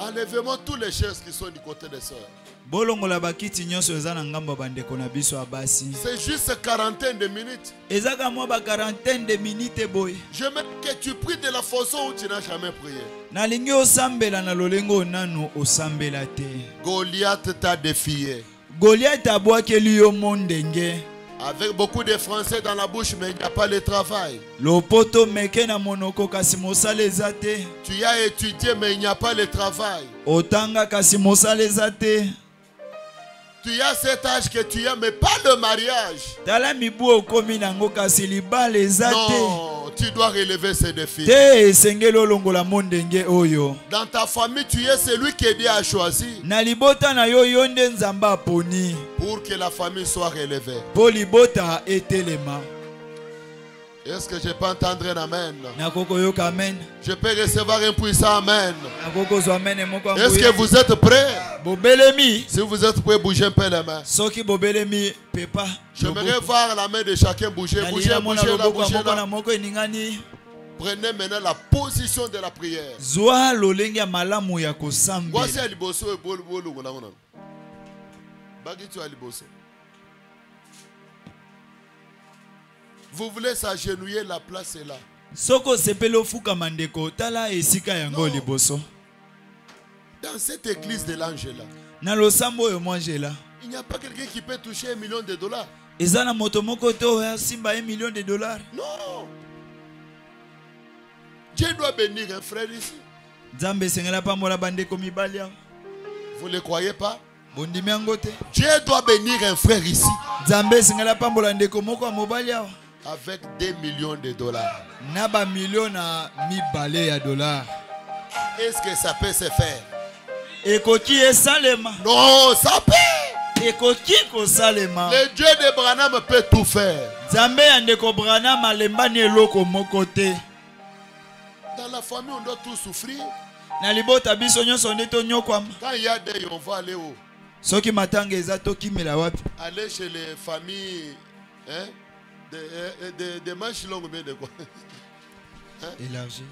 Enlevez-moi tous les chaises qui sont du côté des sœurs. Bolongola bakiti nyonso eza na ngamba bandeko na biso abasi. C'est juste quarantaine de minutes. Ezaka mwa ba quarantaine de minutes boy. J'aimerais que tu pries de la façon où tu n'as jamais prié. Nalingi osambela na lolengo nano osambela te. Goliath t'a défié. Goliath abwakeli yo mondenge. Avec beaucoup de français dans la bouche, mais il n'y a pas le travail. Lopoto meke na monoko kasi mosala eza te. Tu as étudié, mais il n'y a pas le travail. Otanga kasi mosala eza te. Tu as cet âge que tu as, mais pas le mariage. Tala mibu okomi nango kasi libala eza te. Non, tu dois relever ces défis. Te esengeli olongola mondenge oyo. Dans ta famille, tu es celui que Dieu a choisi Na libota na yo yo nde nzambe aponi. pour que la famille soit relevée. Po libota etelema. Est-ce que je peux entendre un amen? Nakoko yoka amen. Je peux recevoir un puissant amen. Nakoko zo amen moko Est-ce que ambuya. vous êtes prêts? Bobelemi. Si vous êtes prêts, bougez un peu les mains. Soki bobelemi pepa. J'aimerais voir la main de chacun bouger. Bougez, Nalina mona bougez là, loboko bougez moko na là. moko eningani. Prenez maintenant la position de la prière. Zwa lolenge ya malamu ya kosambela. Voici à Liboso et Bolo. Bagitu à Liboso. Vous voulez s'agenouiller, la place est là. Soko sepele ofuka mandeko tala esika yango Non. liboso. Dans cette église de l'ange là, Na losambo oyo mwangela. il n'y a pas quelqu'un qui peut toucher $1 million. Eza na moto moko te oyo asimba $1 million. Non. Dieu doit bénir un frère ici. Nzambe esengela pambola bandeko mibali awa. Vous ne le croyez pas? Bondimi yango te. Dieu doit bénir un frère ici Nzambe esengela pambola ndeko moko ya mobali awa. avec $2 millions. Na ba million na mibale ya dollars. Est-ce que ça peut se faire? Ekoki esalema. Non, ça peut. Ekoki kosalema. Le Dieu de Branham peut tout faire. Nzambe ya ndeko Branham alembani eloko moko te. Dans la famille, on doit tous souffrir. Na libota biso nyonso nde tonyokwama. Quand il y a des, on va aller où? Soki matanga eza tokimela wapi? Aller chez les familles, hein, des manches longues, mais de quoi? Élargi.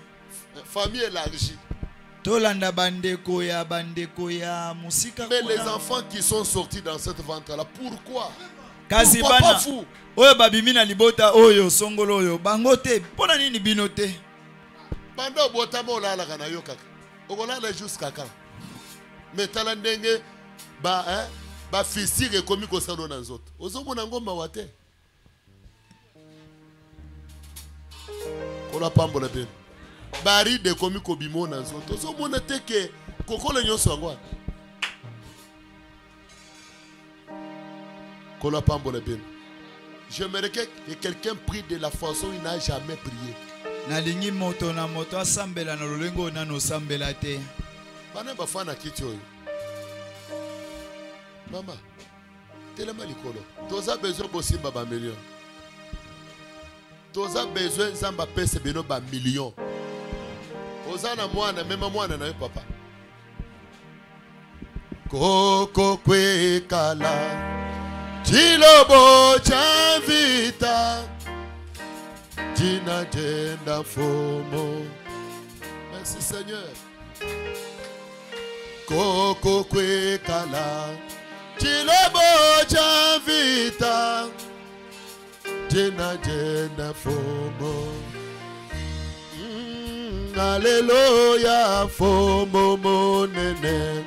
Famille élargie. Tolanda bandeko ya musika. Mais les enfants qui sont sortis dans cette ventre-là, pourquoi? Kasi Pourquoi pas bana vous? oyo babimi na libota oyo songolo oyo bango te pona nini bino te? Bando botama olala kana yo kaka. Okolala jusqu'à quand? Mais tala ndenge ba hein ba fissure ekomi ko salo na nzoto. Ozomona ngoma wate. Kola pambola ben. Bari de komi ko bimo na nzoto. Ozomona teke kokola nyonso ngwa. Kola pambola ben. J'aimerais que quelqu'un prie de la façon il n'a jamais prié. Nalingi moto na moto asambela na lolengo na no sambela te. Bana bafana kiti oyo. Mama, telema likolo. Toza besoin bosimba ba million. Toza besoin zamba pese beno ba million. Ozana mwana mema mwana na yo papa. Koko kwe kala. Chilobo chavita. Tina jenda fomo. Merci Seigneur. Koko kwe kala. Chilobo chavita. Tina jenda fomo. Hallelujah fomo monene.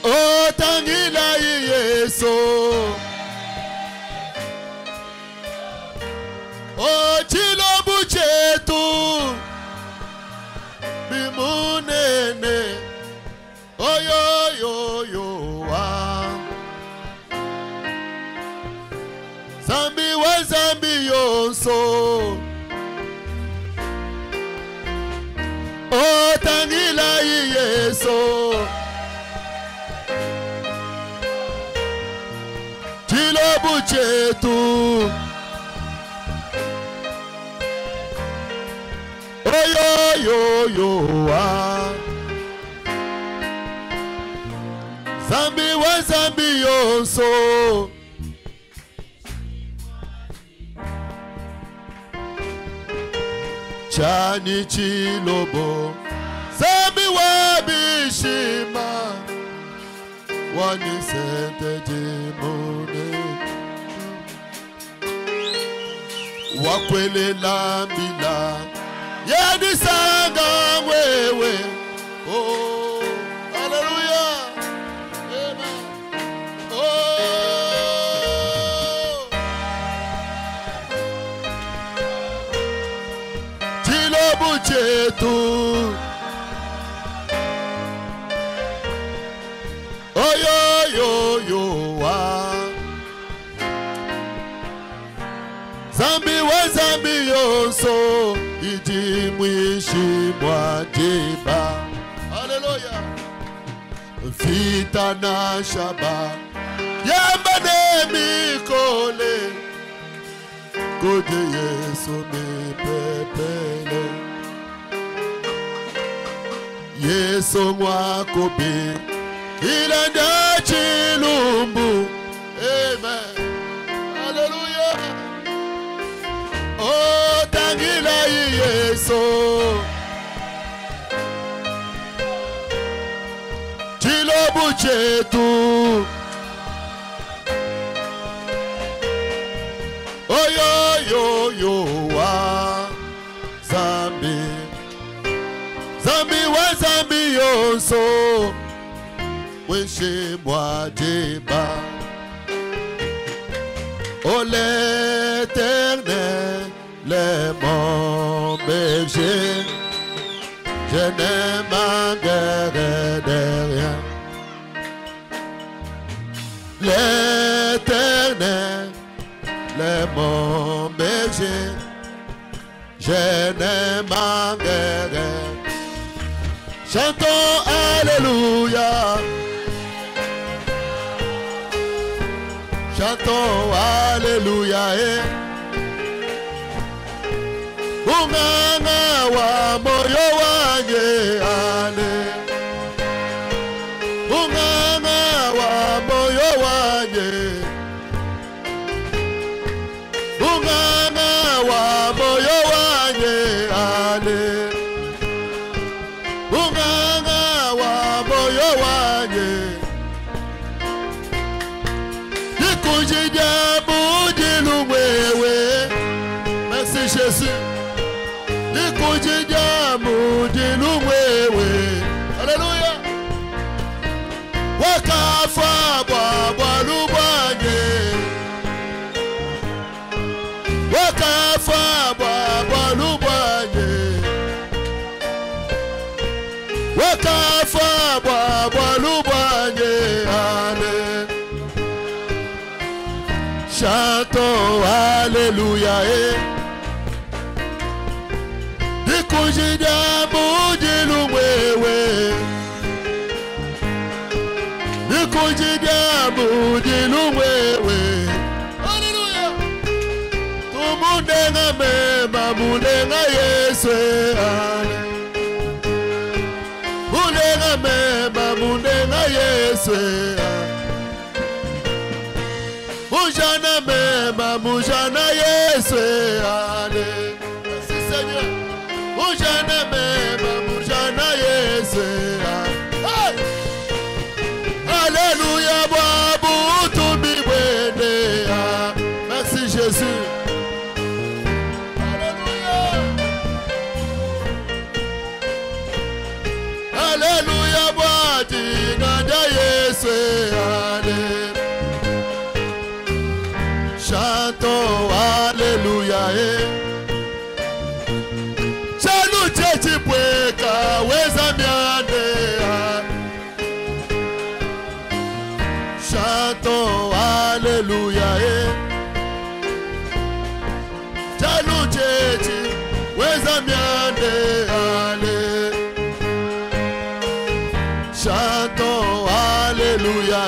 O tangila Yesu. O chilobu chetu bimunene. O yo yo yo wa. Zambi wa zambi yonso. O tangila Yesu. Chilobu chetu. Yo yo yo wa. Zambi wa zambi yonso. Chani chilobo. Zambi wa bishima. Wani sente jimone. Wakwele lambila. Yadi sanga wewe. Oh, hallelujah. Amen. Oh. Chilobu chetu. Oh yo yo yo wa. Zambi wa zambi yonso. Iji mwishi mwajeba. Hallelujah. Vita na shaba. Yambane mikole. Kode Yesu mi pepele. Yesu mwakobe. Ilanda chilumbu. Amen. Hallelujah. Oh, tangila Yesu. Chilobu chetu. Oh yo yo yo wa. Zambi. Zambi wa zambi yonso. Weshe mwajeba. Oh l'Éternel, le mon berger, je ne manquerai de rien. L'Éternel, le mon berger, je ne manquerai. Chantons Alléluia. Chantons Alléluia. Unganga wa moyo wange ale. Unganga wa moyo wange. Unganga wa moyo wange ale. Unganga wa moyo wange. Merci Jésus. Nikujija mujilu mwewe. Haleluya. Wakafa baba lubanye. Wakafa baba lubanye. Wakafa baba lubanye. Amen. Chantons Alléluia. Nikujida mujilu mwewe. Nikujida mujilu mwewe. Alléluia. Tumundenga mema mundenga Yesu. Mundenga mema mundenga Yesu. Mujana mema mujana Yesu. Merci Seigneur. Mujana mema mujana Yesu. Hey! Alléluia babu tumbi bwende. Merci Jésus. Alléluia. Alléluia bwati ngada Yesu. Chantons Alléluia. Chanu chechi pweka weza miande. Chantons Alléluia. Chanu chechi weza miande. Chantons Alléluia.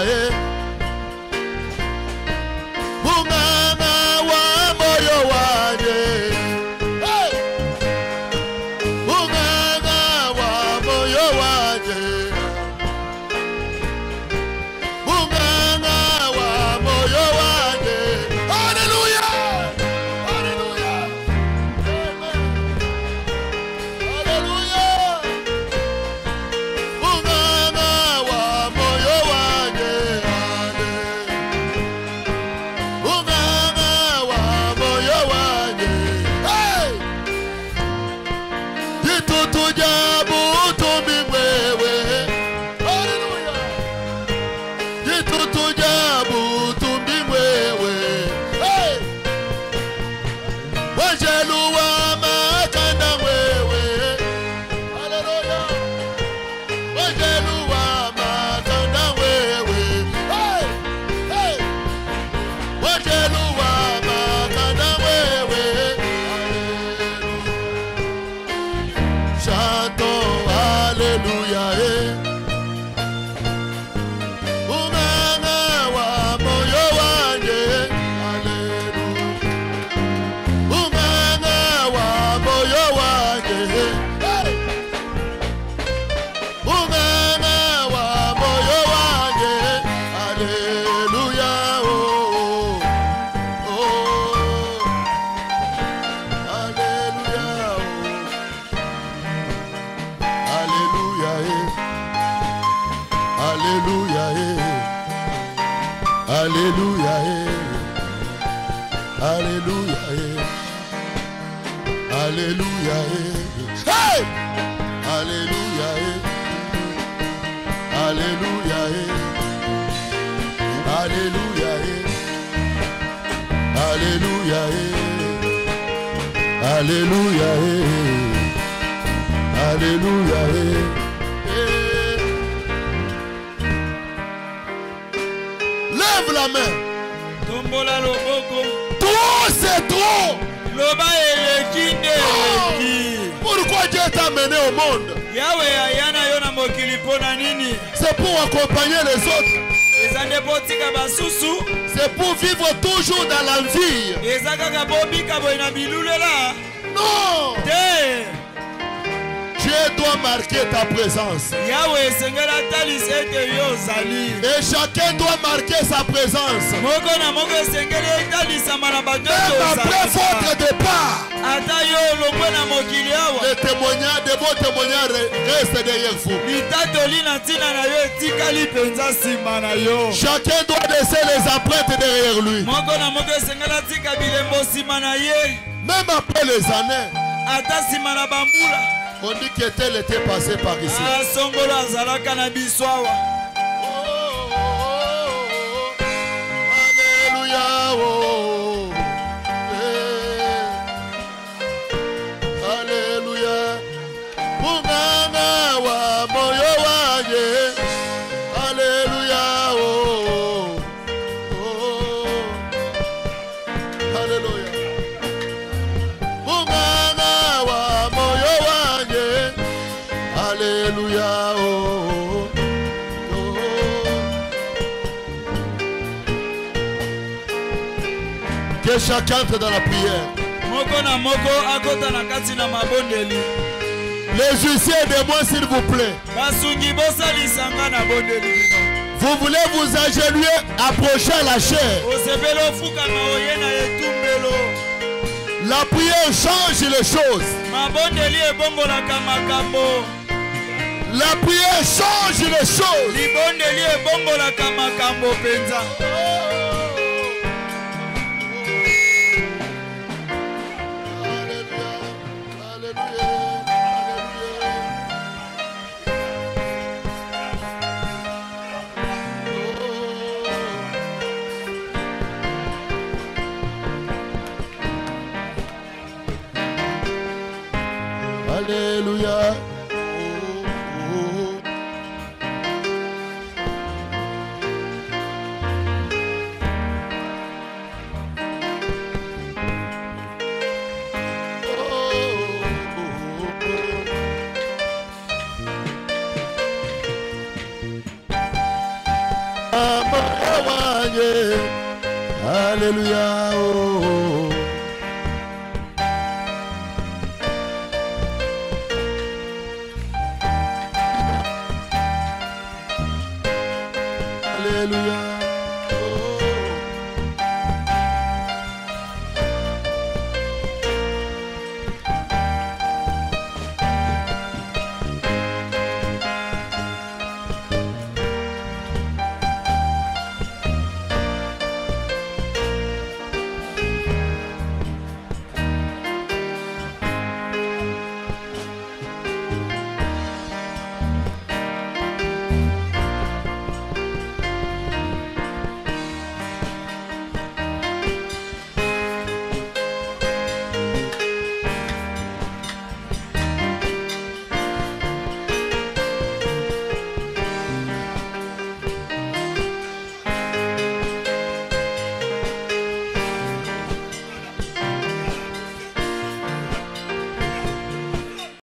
Alléluia. Alléluia. Alléluia. Hey! Alléluia. Alléluia. Alléluia. Alléluia. Alléluia. Alléluia. Lève la main. Tombola loboko. Trop, c'est trop. Loba eleki eleki. Pourquoi Dieu t'a amené au monde? Yahweh ayana yona mokili pona nini? C'est pour accompagner les autres. Ezande botika basusu. C'est pour vivre toujours dans l'envie. Ezaka bobika boina bilulela. Non. Te. Dieu doit marquer ta présence. Yahweh sengela talis ete yo zali. Et chacun doit marquer sa présence. Moko na moko sengela talis amana bato. Même après votre départ. Ata yo longwe na mokili awa. Les témoignages de vos témoignages restent derrière vous. Litatoli na tina na yo etikali penza sima na yo. Chacun doit laisser les empreintes derrière lui. Moko na moko sengela tika bilembo sima na ye. Même après les années. ata nsima na bambula. On dit qu'Ethel était passé par ici. Songolo azalaka na biso awa. Alléluia. Alléluia. Munganga wa moyo wange. Alléluia. Alléluia. Munganga wa moyo wange. Alléluia. Que chacun entre dans la prière. Moko na moko akota na kati na mabondeli. Les huissiers aidez-moi s'il vous plaît. Basungi bosalisanga na bondeli. Vous voulez vous agenouiller, approcher à la chair. Osebelo fuka na oyena etumbelo. La prière change les choses. Mabondeli ebongolaka makambo. La prière change les choses. Libondeli ebongolaka makambo penza. Alléluia. Alléluia.